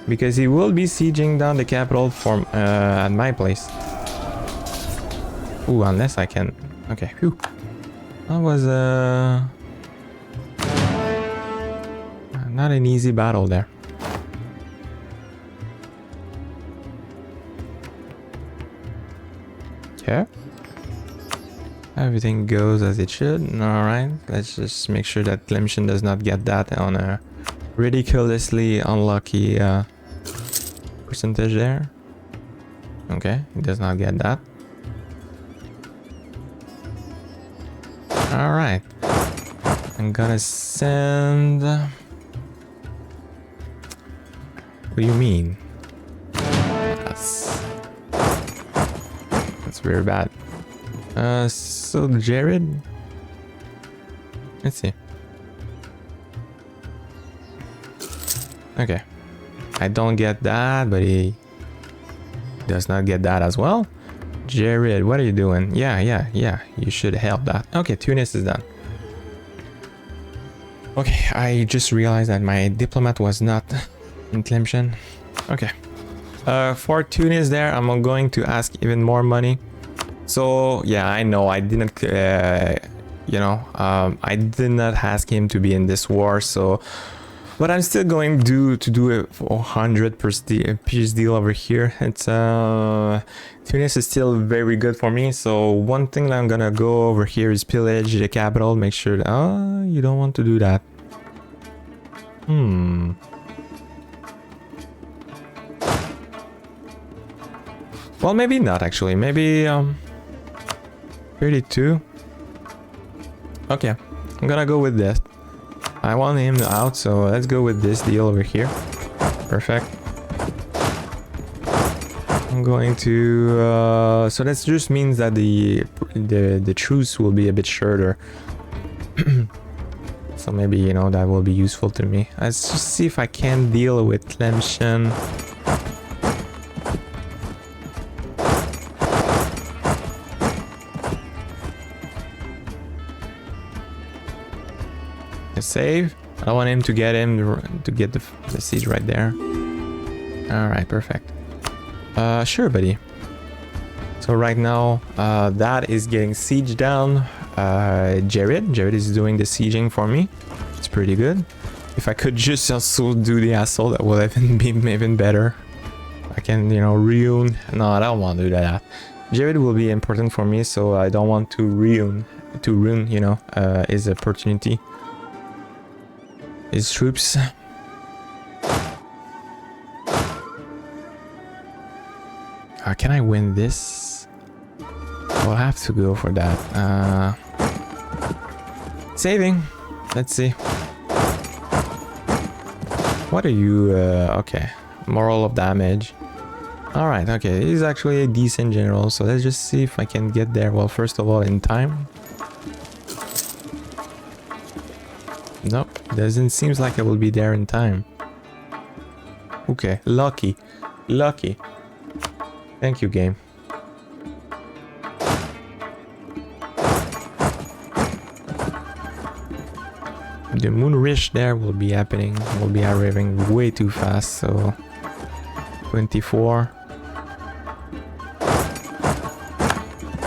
Because he will be sieging down the capital from at my place. Ooh, unless I can... Okay, phew. That was not an easy battle there. Okay. Everything goes as it should. Alright, let's just make sure that Tlemcen does not get that on a ridiculously unlucky percentage there. Okay, he does not get that. Alright. I'm gonna send... What do you mean? That's very bad. So Jared... Let's see. Okay. I don't get that, but he does not get that as well. Jared, what are you doing? Yeah. You should help that. Okay, Tunis is done. Okay, I just realized that my diplomat was not in Tlemcen. Okay. For Tunis there, I'm going to ask even more money. So, yeah, I know I didn't, you know, I did not ask him to be in this war, so... But I'm still going to do a 100% peace deal over here. It's Tunis is still very good for me. So one thing that I'm gonna go over here is pillage the capital. Make sure that you don't want to do that. Well, maybe not actually. Maybe 32. Okay, I'm gonna go with this. I want him out, so let's go with this deal over here. Perfect. I'm I'm going to so that just means that the truce will be a bit shorter. So maybe, you know, that will be useful to me. Let's just see if I can deal with Tlemcen. Save. I don't want him to get the siege right there. All right, perfect. Sure, buddy. So right now, that is getting siege down. Jared is doing the sieging for me. It's pretty good. If I could just also do the assault, that would even be even better. I can, you know, ruin. No, I don't want to do that. Jared will be important for me, so I don't want to ruin, you know, his opportunity. His troops. Can I win this? I'll have to go for that. Saving. Let's see. What are you? Okay. Moral of damage. Alright, okay. He's actually a decent general, so let's just see if I can get there. Well, first of all, in time. Nope, doesn't seems like I will be there in time. Okay, lucky. Thank you, game. The moon rish there will be happening. Will be arriving way too fast. So 24.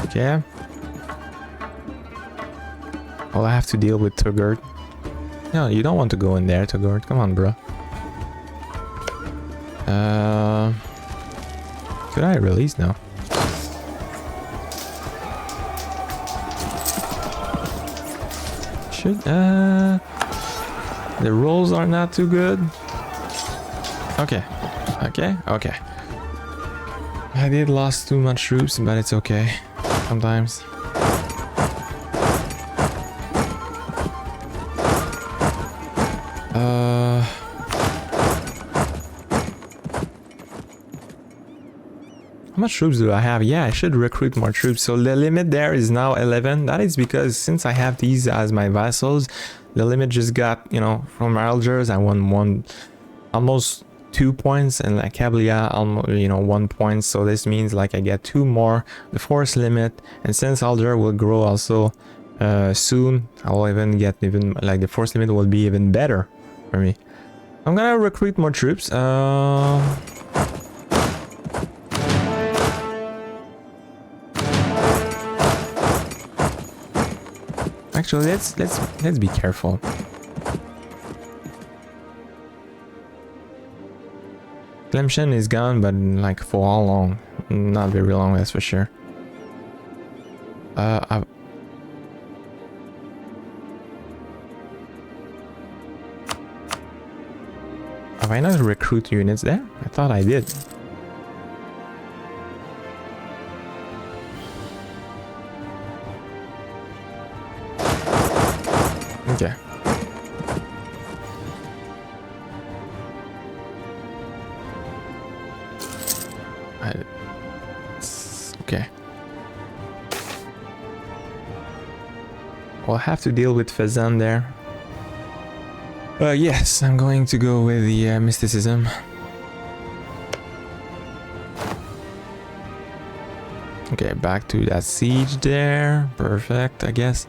Okay. I'll have to deal with Tugurt. No, you don't want to go in there, Tugurt. Come on, bro. Could I release now? Should the rolls are not too good. Okay. I did lost too much troops, but it's okay. Sometimes. How much troops do I have? Yeah, I should recruit more troops. So the limit there is now 11. That is because since I have these as my vassals, the limit just got, you know, from Algiers, I won almost 2 points, and like Kabylia, almost, you know, 1 point. So this means like I get 2 more, the force limit, and since Algiers will grow also soon, I'll even get like the force limit will be even better for me. I'm gonna recruit more troops. Actually, let's be careful. Tlemcen is gone, but like for how long? Not very long, that's for sure. Have I not recruit units there? I thought I did. Okay. Okay. We'll have to deal with Fazan there. Yes, I'm going to go with the mysticism. Okay, back to that siege there. Perfect, I guess.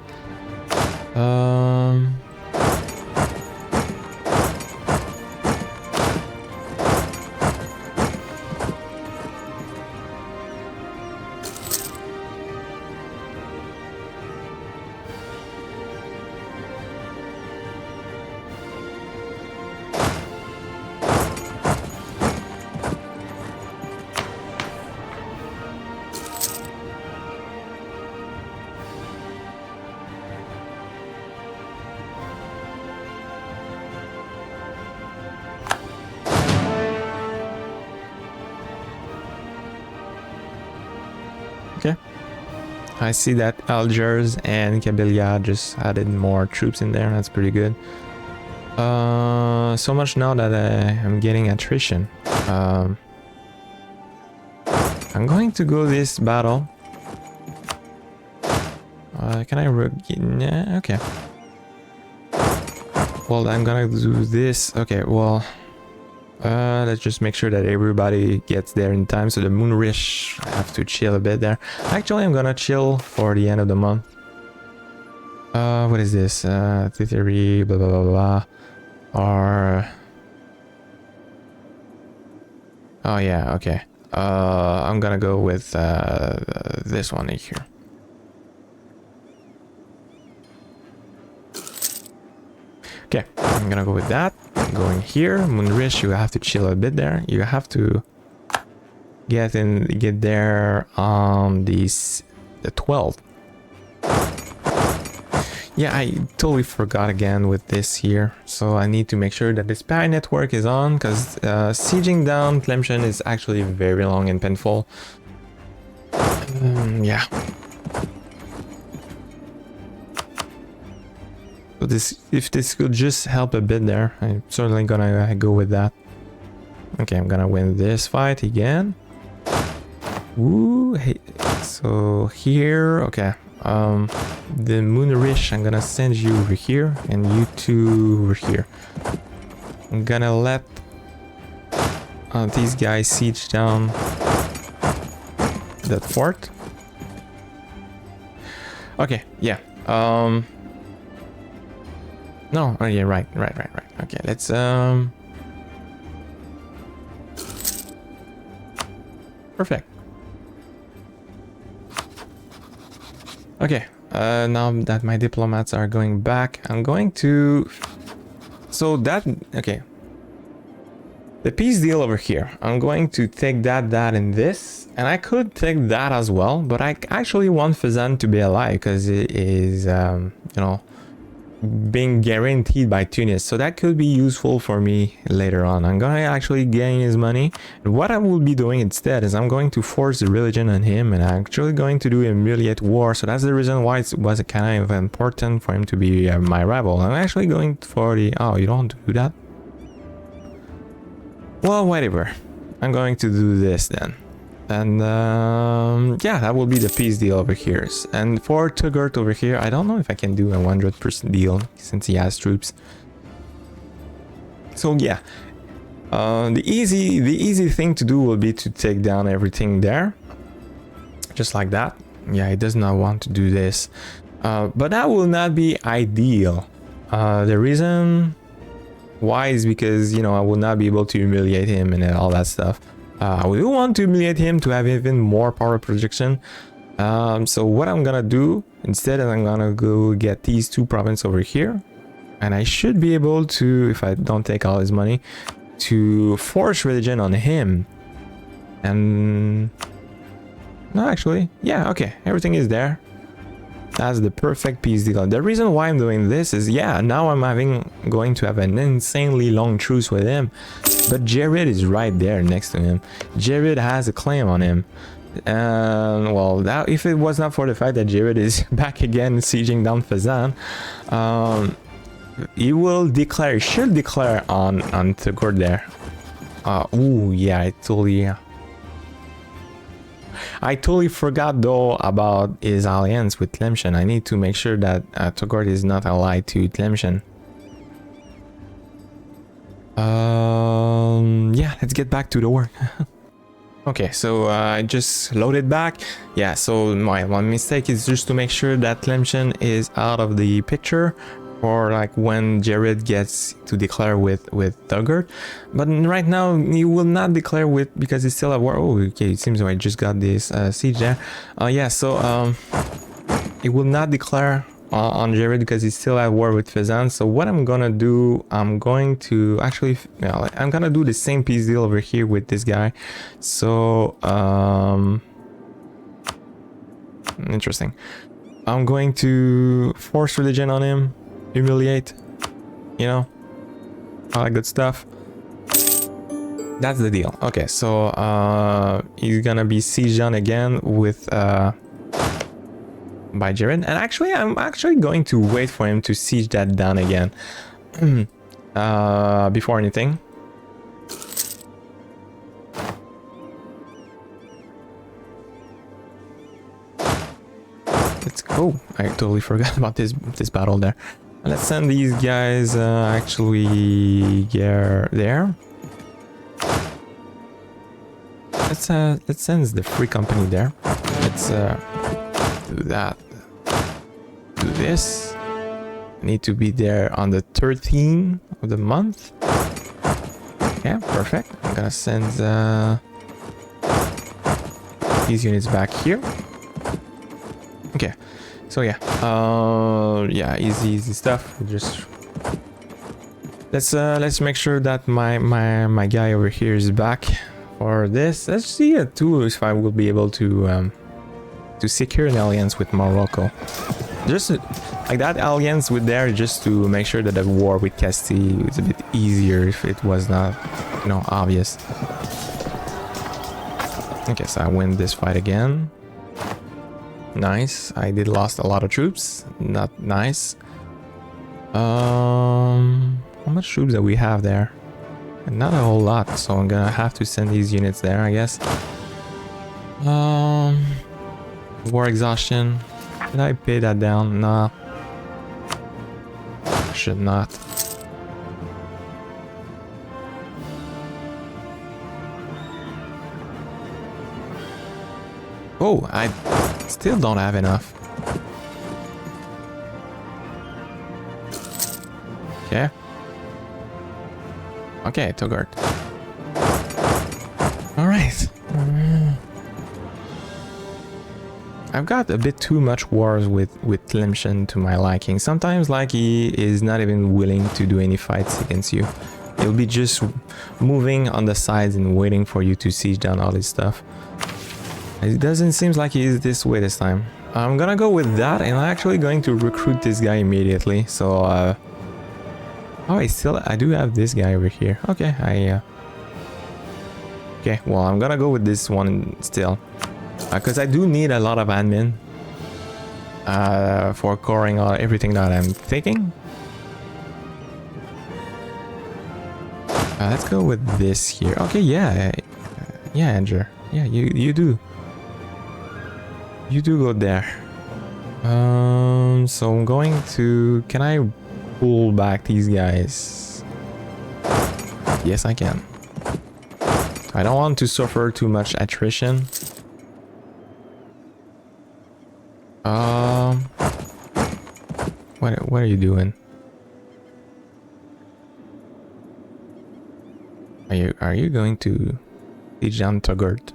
Okay. I see that Algiers and Kabylia just added more troops in there. That's pretty good. So much now that I'm getting attrition. I'm going to go this battle. Can I... Yeah, okay. Well, I'm gonna do this. Okay, well... let's just make sure that everybody gets there in time. So the Moonrish have to chill a bit there. Actually, I'm gonna chill for the end of the month. What is this? Theory, blah, blah, blah, blah. Or... Oh, yeah, okay. I'm gonna go with this one here. Okay, I'm gonna go with that. Going here, Moonrish, you have to chill a bit there. You have to get there on the 12th. Yeah, I totally forgot again with this here. So I need to make sure that the spy network is on, because sieging down Tlemcen is actually very long and painful. Yeah. So if this could just help a bit there, I'm certainly gonna go with that. Okay, I'm gonna win this fight again. Woo! Hey, so here, okay. The Moonrish, I'm gonna send you over here, and you two over here. I'm gonna let these guys siege down that fort. Okay, yeah. No, oh yeah, right. Okay, let's perfect. Okay, now that my diplomats are going back, I'm going to... So that... Okay. The peace deal over here. I'm going to take that, and this. And I could take that as well, but I actually want Fezzan to be alive, because it is, you know, being guaranteed by Tunis. So that could be useful for me later on. I'm going to actually gain his money. And what I will be doing instead is I'm going to force the religion on him, and I'm actually going to do a humiliate war. So that's the reason why it was kind of important for him to be my rival. I'm actually going for the... Oh, you don't do that? Well, whatever. I'm going to do this then. And yeah, that will be the peace deal over here. And for Tugurt over here, I don't know if I can do a 100% deal since he has troops. So yeah, the easy thing to do will be to take down everything there, just like that. Yeah, he does not want to do this, but that will not be ideal. The reason why is because, you know, I will not be able to humiliate him and all that stuff. I do want to humiliate him to have even more power projection. So what I'm gonna do instead is I'm gonna go get these two provinces over here, and I should be able to, if I don't take all his money, to force religion on him. And no, actually, yeah, okay, everything is there. That's the perfect peace deal. The reason why I'm doing this is, yeah, now I'm going to have an insanely long truce with him, but Jared is right there next to him. Jared has a claim on him. Well, that, if it was not for the fact that Jared is back again sieging down Fezzan, he will declare, should declare on Tugurt there. Ooh, yeah, I totally forgot though about his alliance with Tlemcen. I need to make sure that Tugurt is not allied to Tlemcen. Yeah, let's get back to the work. Okay, so I just loaded back. Yeah, so my mistake is just to make sure that Tlemcen is out of the picture, or like when Jared gets to declare with Tugurt. But right now he will not declare with, because he's still at war. Oh, okay, it seems like I just got this siege there. Yeah, so he will not declare on Jared because he's still at war with Fezzan. So what I'm gonna do, I'm going to actually, I'm gonna do the same peace deal over here with this guy. So interesting. I'm going to force religion on him, humiliate, you know, all that good stuff. That's the deal. Okay, so he's gonna be sieged on again with by Jared, and actually I'm actually going to wait for him to siege that down again before anything. Oh, I totally forgot about this battle there. Let's send these guys actually there. Let's send the free company there. Let's do that. Do this. Need to be there on the 13th of the month. Okay, perfect. I'm gonna send these units back here. Okay, so yeah, yeah, easy stuff. Just let's make sure that my guy over here is back for this. Let's see too if I will be able to secure an alliance with Morocco. Just like that alliance with there, just to make sure that the war with Castile is a bit easier if it was not, you know, obvious. Okay, so I win this fight again. Nice. I did lost a lot of troops. Not nice. How much troops do we have there? Not a whole lot, so I'm gonna have to send these units there, I guess. War exhaustion. Did I pay that down? Nah. Should not. Oh, I still don't have enough. Okay. Okay, Togart. Alright. I've got a bit too much wars with Tlemcen to my liking. Sometimes like he is not even willing to do any fights against you. He'll be just moving on the sides and waiting for you to siege down all his stuff. It doesn't seem like he is this way this time. I'm gonna go with that, and I'm actually going to recruit this guy immediately. So oh, I do have this guy over here. Okay, okay, well, I'm gonna go with this one still. Because I do need a lot of admin for coring everything that I'm thinking. Let's go with this here. Okay, yeah, Andrew. Yeah, you do go there. So I'm going to. Can I pull back these guys? Yes, I can. I don't want to suffer too much attrition. What are you doing? Are you going to siege down Togurt?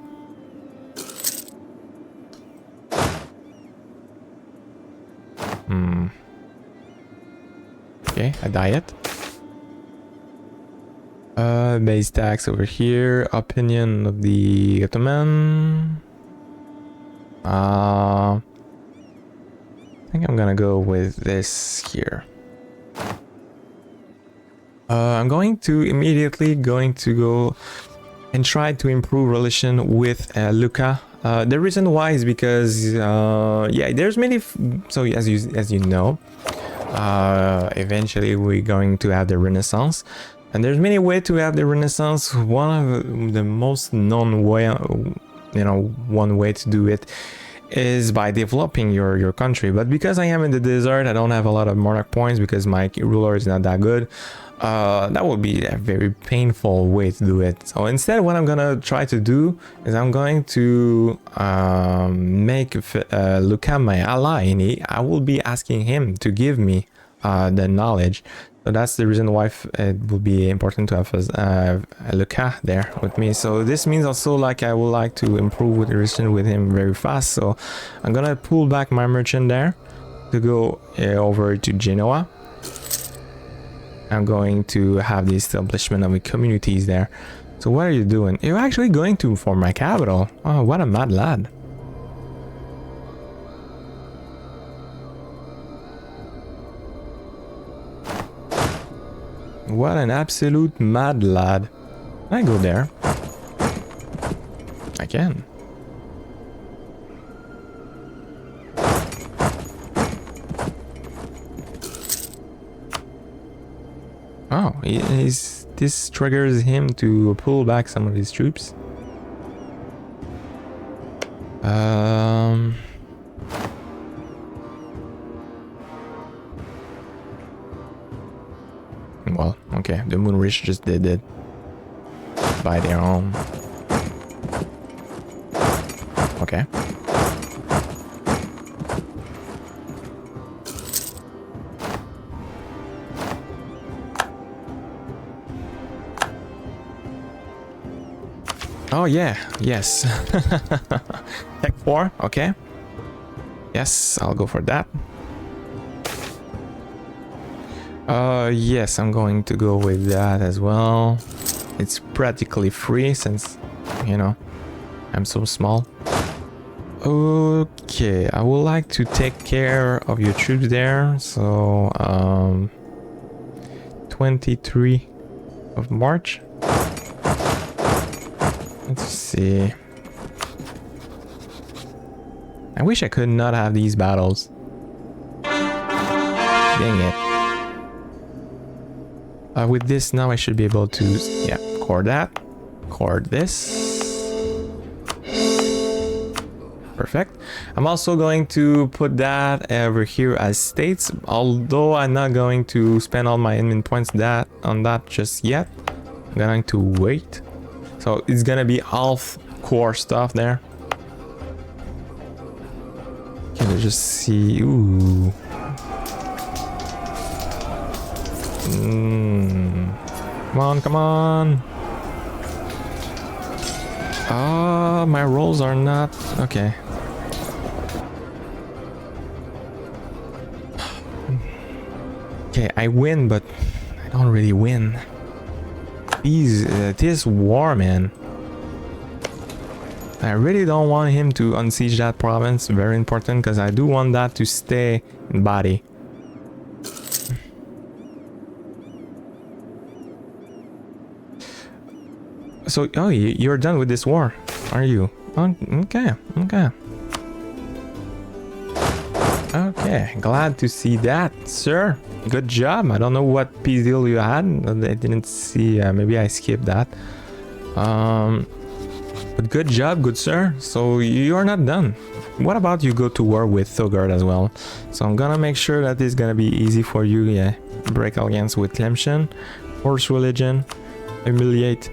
Okay, I diet. Base tax over here. Opinion of the Ottoman. I think I'm gonna go with this here. I'm going to immediately go and try to improve relation with Lucca. The reason why is because yeah, there's many. So as you know, eventually we're going to have the Renaissance, and there's many ways to have the Renaissance. One of the most known way, one way to do it is by developing your country. But because I am in the desert, I don't have a lot of monarch points because my ruler is not that good. That would be a very painful way to do it. So instead, what I'm gonna try to do is I'm going to make Lucca my ally, and I will be asking him to give me the knowledge. So that's the reason why it will be important to have Lucca there with me. So this means also like I would like to improve with the relation with him very fast. So I'm gonna pull back my merchant there to go over to Genoa. I'm going to have the establishment of the communities there. So what are you doing? You're actually going to for my capital. Oh, what a mad lad. What an absolute mad lad. Can I go there? I can. Oh, this triggers him to pull back some of his troops. Well, okay, the Moonrich just did it by their own. Okay. Oh yeah, yes. Tech 4, okay. Yes, I'll go for that. Yes, I'm going to go with that as well. It's practically free since, you know, I'm so small. Okay, I would like to take care of your troops there. So, 23 of March. Let's see. I wish I could not have these battles. Dang it. With this now I should be able to, yeah, core that. Core this. Perfect. I'm also going to put that over here as states, although I'm not going to spend all my admin points on that just yet. I'm going to wait. So it's gonna be half core stuff there. Can you just see? Ooh. Come on, come on. Ah, my rolls are not okay. Okay, I win, but I don't really win. This war, man. I really don't want him to unsiege that province. Very important, because I do want that to stay in Ibadi. So, oh, you're done with this war, are you? Okay, okay. Okay, glad to see that, sir. Good job. I don't know what peace deal you had. I didn't see. Maybe I skipped that. But good job, good sir. So you're not done. What about you go to war with Thogard as well? So I'm gonna make sure that it's gonna be easy for you. Yeah, break alliance with Tlemcen, force religion, humiliate,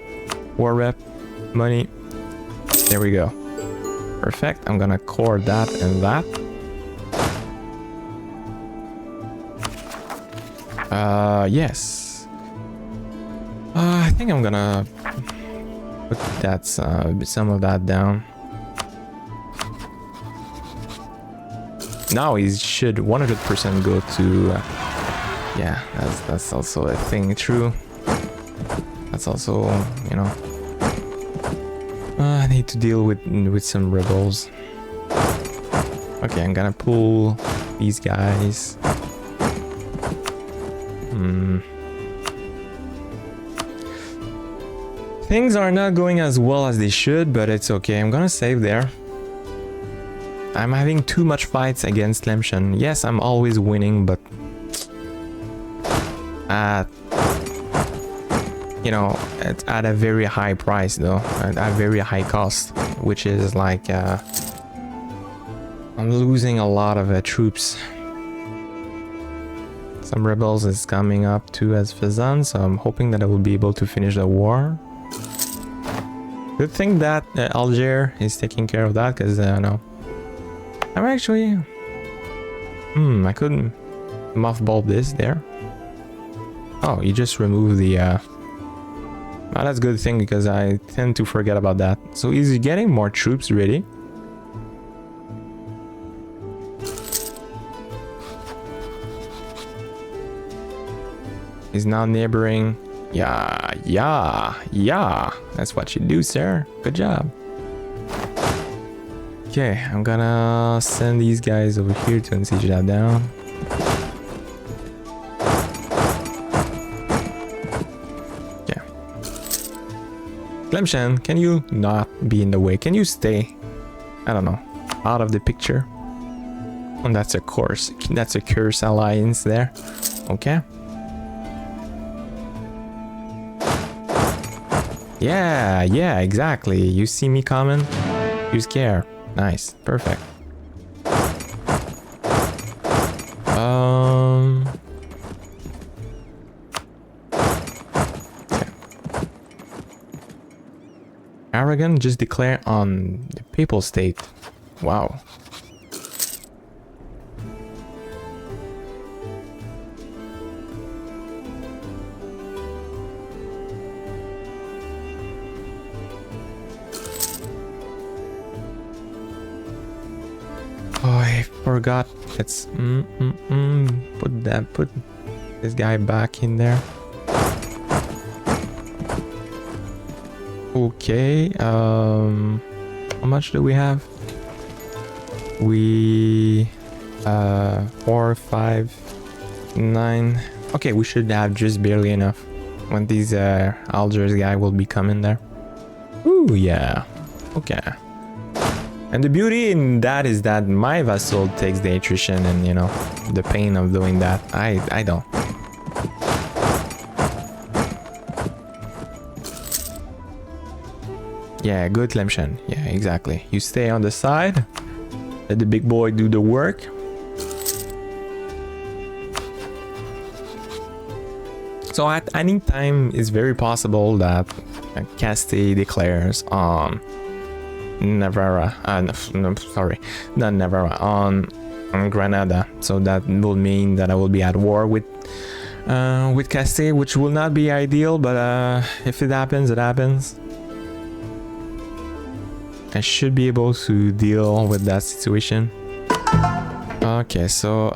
war rep, money. There we go. Perfect. I'm gonna core that and that. Yes. I think I'm gonna put that some of that down. Now he should 100% go to. Yeah, that's also a thing. True. That's also, you know. I need to deal with some rebels. Okay, I'm gonna pull these guys. Things are not going as well as they should, but it's okay. I'm gonna save there. I'm having too much fights against Tlemcen. Yes, I'm always winning, but you know, it's at a very high price though, at a very high cost, which is like I'm losing a lot of troops. Some rebels is coming up too as Fazan, so I'm hoping that I will be able to finish the war. Good thing that Alger is taking care of that, because no, I'm actually I couldn't mothball this there. Oh, you just remove the oh, that's a good thing, because I tend to forget about that. So he's getting more troops ready. He's now neighboring. Yeah. That's what you do, sir. Good job. Okay, I'm gonna send these guys over here to unsiege that down. Yeah. Tlemcen, can you not be in the way? Can you stay, I don't know, out of the picture? And that's a course. That's a curse alliance there. Okay. Yeah, exactly. You see me coming? You scare. Nice. Perfect. Aragon just declare on the papal state. Wow. Oh, I forgot. Let's put this guy back in there. Okay. How much do we have? We 4, 5, 9. Okay, we should have just barely enough when these Algiers guy will be coming there. Ooh, yeah. Okay. And the beauty in that is that my vassal takes the attrition and, you know, the pain of doing that. I don't. Yeah, good Tlemcen. Yeah, exactly. You stay on the side. Let the big boy do the work. So at any time, it's very possible that Castile declares on Navarra. No, sorry, not Navarra. On Granada. So that will mean that I will be at war with Castile, which will not be ideal. But if it happens, it happens. I should be able to deal with that situation. Okay, so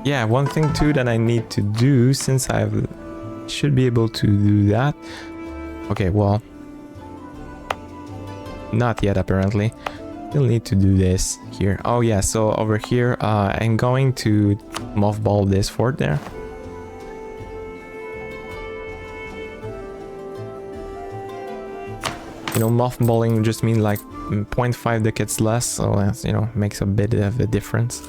yeah, one thing too that I need to do, since I should be able to do that. Okay, well, not yet apparently. Still need to do this here. Oh yeah, so over here I'm going to mothball this fort there. You know, mothballing just means like 0.5 decades less, so that's, you know, makes a bit of a difference.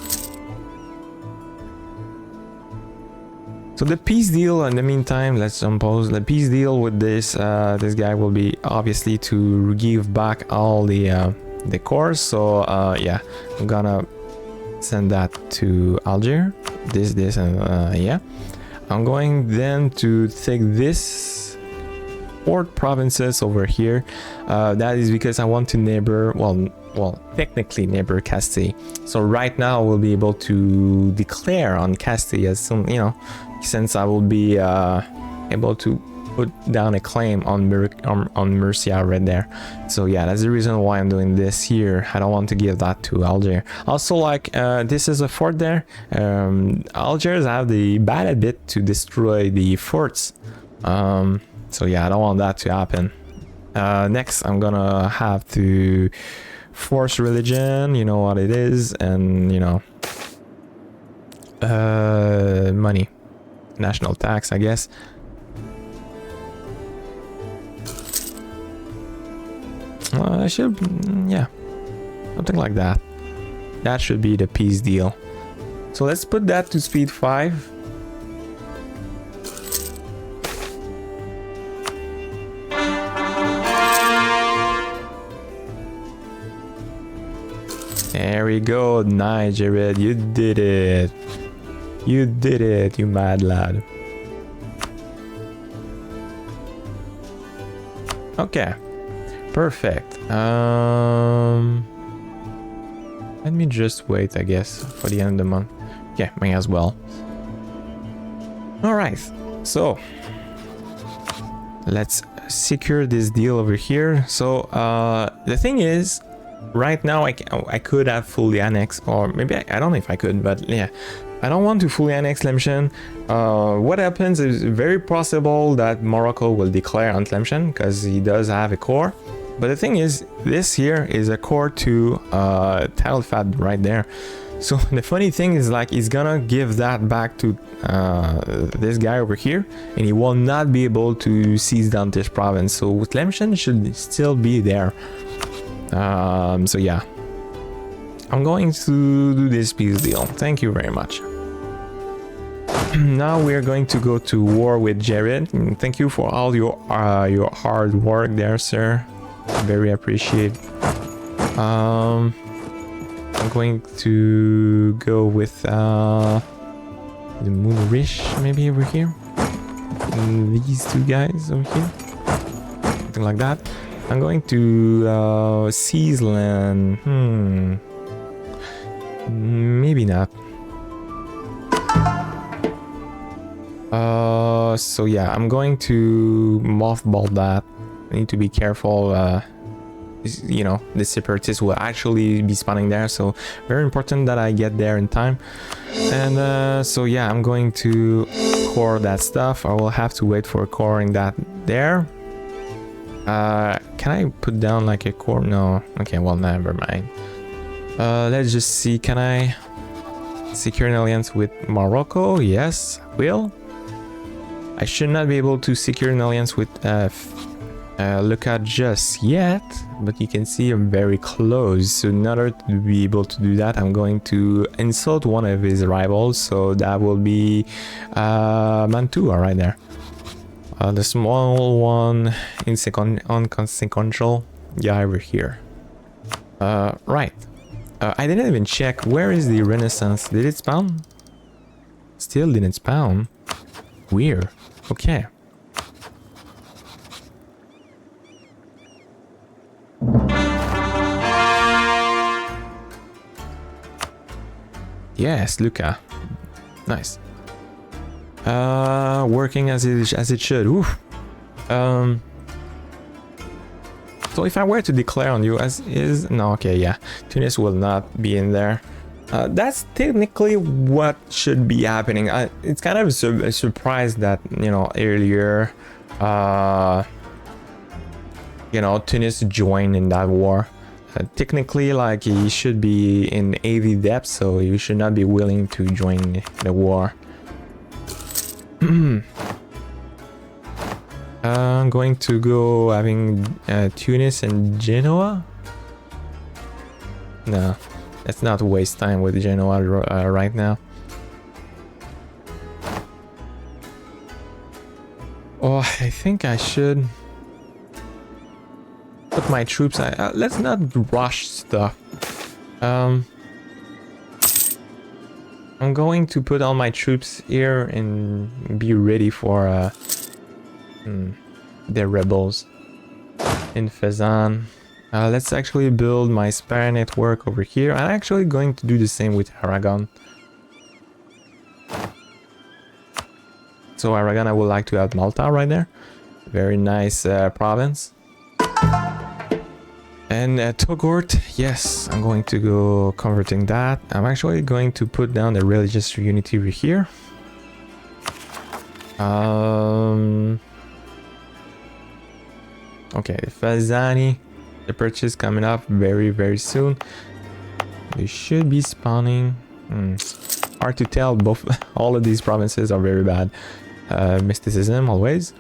So the peace deal in the meantime, let's impose the peace deal with this this guy will be obviously to give back all the cores. So yeah, I'm gonna send that to Algiers. This and yeah, I'm going then to take this 4 provinces over here. That is because I want to neighbor, well, technically neighbor Castile. So right now we'll be able to declare on Castile as soon, you know, since I will be able to put down a claim on Murcia right there. So yeah, that's the reason why I'm doing this here. I don't want to give that to Algiers. Also, like this is a fort there. Algiers have the bad habit to destroy the forts. So yeah, I don't want that to happen. Next, I'm gonna have to force religion, you know what it is, and you know, money, national tax, I guess. I should, yeah, something like that. That should be the peace deal. So let's put that to speed 5. There we go, nice, Jared. You did it. You did it, you mad lad. Okay, perfect. Let me just wait, I guess, for the end of the month. Yeah, may as well. All right, so let's secure this deal over here. So the thing is, right now I could have fully annexed, or maybe I don't know if I could, but yeah, I don't want to fully annex Tlemcen. What happens is very possible that Morocco will declare on Tlemcen because he does have a core. But the thing is, this here is a core to Talfat right there. So the funny thing is, like, he's gonna give that back to this guy over here, and he will not be able to seize down this province. So Tlemcen should still be there. So yeah, I'm going to do this peace deal. Thank you very much. Now we are going to go to war with Jared. Thank you for all your hard work there, sir. Very appreciate. I'm going to go with the Moonrish maybe over here. These two guys over here. something like that. I'm going to seize land. Maybe not. So yeah, I'm going to mothball that. I need to be careful. You know, the separatists will actually be spawning there, so very important that I get there in time. And so yeah, I'm going to core that stuff. I will have to wait for coring that there. Can I put down like a core? No. Okay, well, never mind. Let's just see. Can I secure an alliance with Morocco? Yes, will. I should not be able to secure an alliance with Lucca just yet, but you can see I'm very close. So in order to be able to do that, I'm going to insult one of his rivals. So that will be Mantua right there. The small one, inconsequential guy over here. Right. I didn't even check. Where is the Renaissance? Did it spawn? Still didn't spawn. Weird. Okay. Yes, Lucca. Nice. Working as it should. Oof. So if I were to declare on you as is, no, okay, yeah, Tunis will not be in there. That's technically what should be happening. It's kind of a surprise that, you know, earlier, you know, Tunis joined in that war. Technically, like, he should be in AV depth, so you should not be willing to join the war. I'm going to go having Tunis and Genoa. No, let's not waste time with Genoa right now. Oh, I think I should put my troops. Let's not rush stuff. I'm going to put all my troops here and be ready for the rebels in Fezzan. Let's actually build my spare network over here. I'm actually going to do the same with Aragon. So Aragon, I would like to have Malta right there. Very nice province. And Togort, yes, I'm going to go converting that. I'm actually going to put down the religious unity over here. Okay, Fazani, the purchase coming up very soon. They should be spawning. Hard to tell. Both, all of these provinces are very bad. Mysticism always.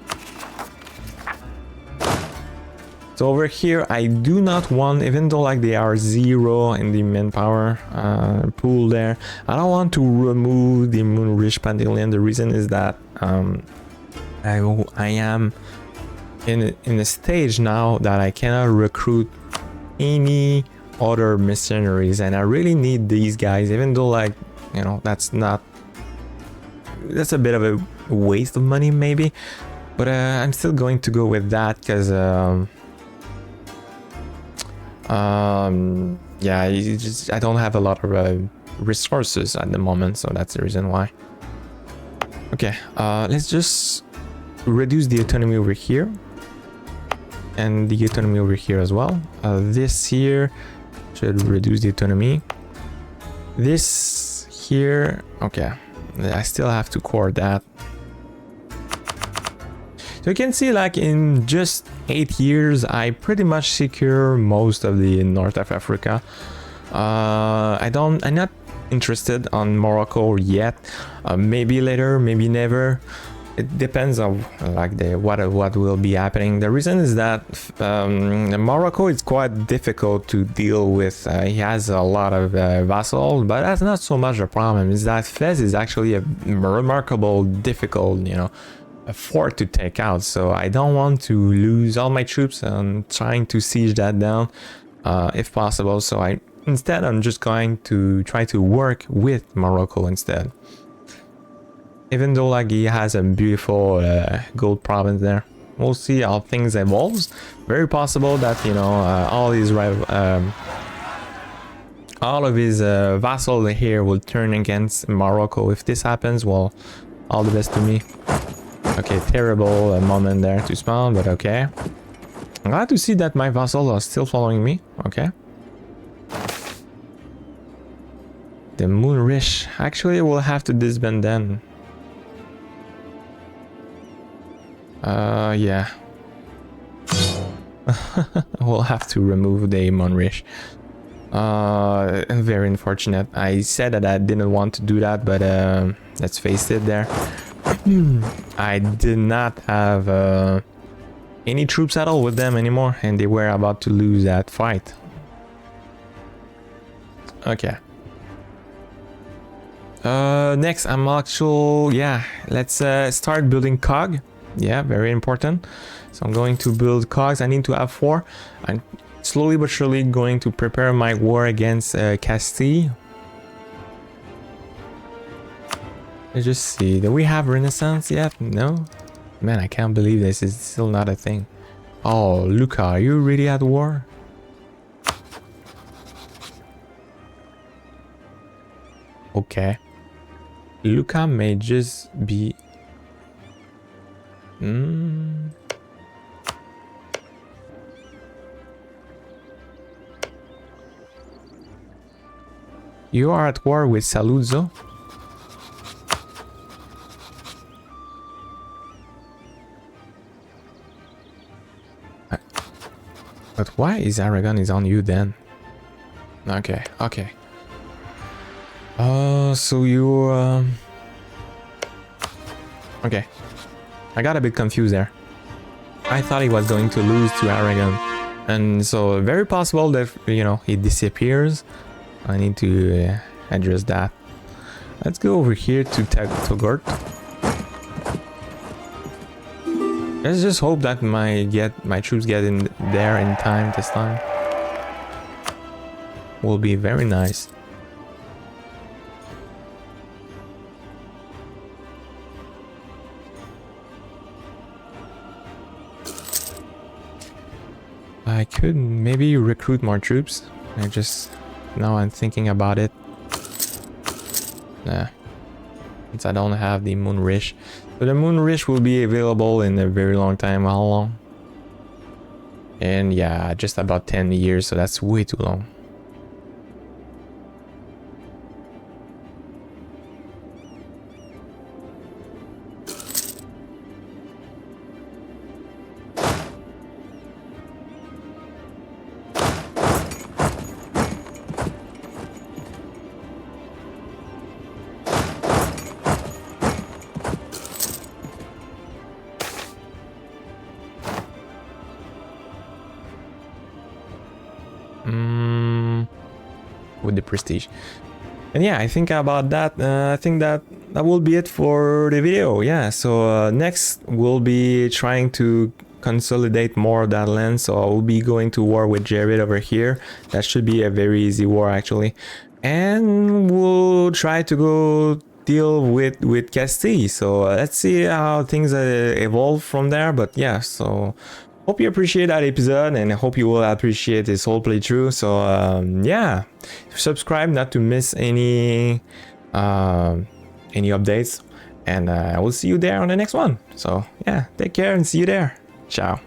So over here, I do not want, even though like they are 0 in the manpower pool there, I don't want to remove the Moon-Rich Pandillion. The reason is that I am in a stage now that I cannot recruit any other mercenaries, and I really need these guys, even though, like, you know, that's a bit of a waste of money maybe, but I'm still going to go with that because yeah, I don't have a lot of resources at the moment, so that's the reason why. Okay, let's just reduce the autonomy over here and the autonomy over here as well. This here should reduce the autonomy. This here, okay, I still have to core that. So you can see, like, in just 8 years, I pretty much secure most of the north of Africa. I'm not interested on Morocco yet. Maybe later, maybe never. It depends on like what will be happening. The reason is that Morocco is quite difficult to deal with. He has a lot of vassals, but that's not so much a problem. Is that Fez is actually a remarkable, difficult, you know, a fort to take out. So I don't want to lose all my troops and trying to siege that down, if possible. So instead I'm just going to try to work with Morocco instead. Even though like he has a beautiful gold province there. We'll see how things evolves. Very possible that, you know, all of his vassals here will turn against Morocco. If this happens, well, all the best to me. Okay, terrible moment there to spawn, but okay. I'm glad to see that my vassals are still following me. Okay. The Moonrish. Actually, we'll have to disband them. Yeah. We'll have to remove the Moonrish. Very unfortunate. I said that I didn't want to do that, but let's face it there. I did not have any troops at all with them anymore, and they were about to lose that fight. Okay. Next, I'm actually, yeah, let's start building cog. Yeah, very important. So I'm going to build cogs. I need to have 4. I'm slowly but surely going to prepare my war against Castile. Let's just see. Do we have Renaissance yet? No? Man, I can't believe this is still not a thing. Oh, Luca, are you really at war? Okay. Luca may just be... You are at war with Saluzzo? But why is Aragon is on you then? Okay, okay. So you... Okay. I got a bit confused there. I thought he was going to lose to Aragon. And so very possible that, you know, he disappears. I need to address that. Let's go over here to Togort. Let's just hope that my troops get in there in time this time. Will be very nice. I could maybe recruit more troops. Now I'm thinking about it. Nah. Since I don't have the Moonrish. So the Moonrish will be available in a very long time. How long? And yeah, just about 10 years, so that's way too long. With the prestige. And yeah, I think about that. I think that will be it for the video. Yeah, so next we'll be trying to consolidate more of that land. So I will be going to war with Jared over here. That should be a very easy war actually. And we'll try to go deal with Castile. So let's see how things evolve from there. But yeah, so hope you appreciate that episode, and I hope you will appreciate this whole playthrough. So yeah, subscribe not to miss any updates, and I will see you there on the next one. So yeah, take care and see you there. Ciao.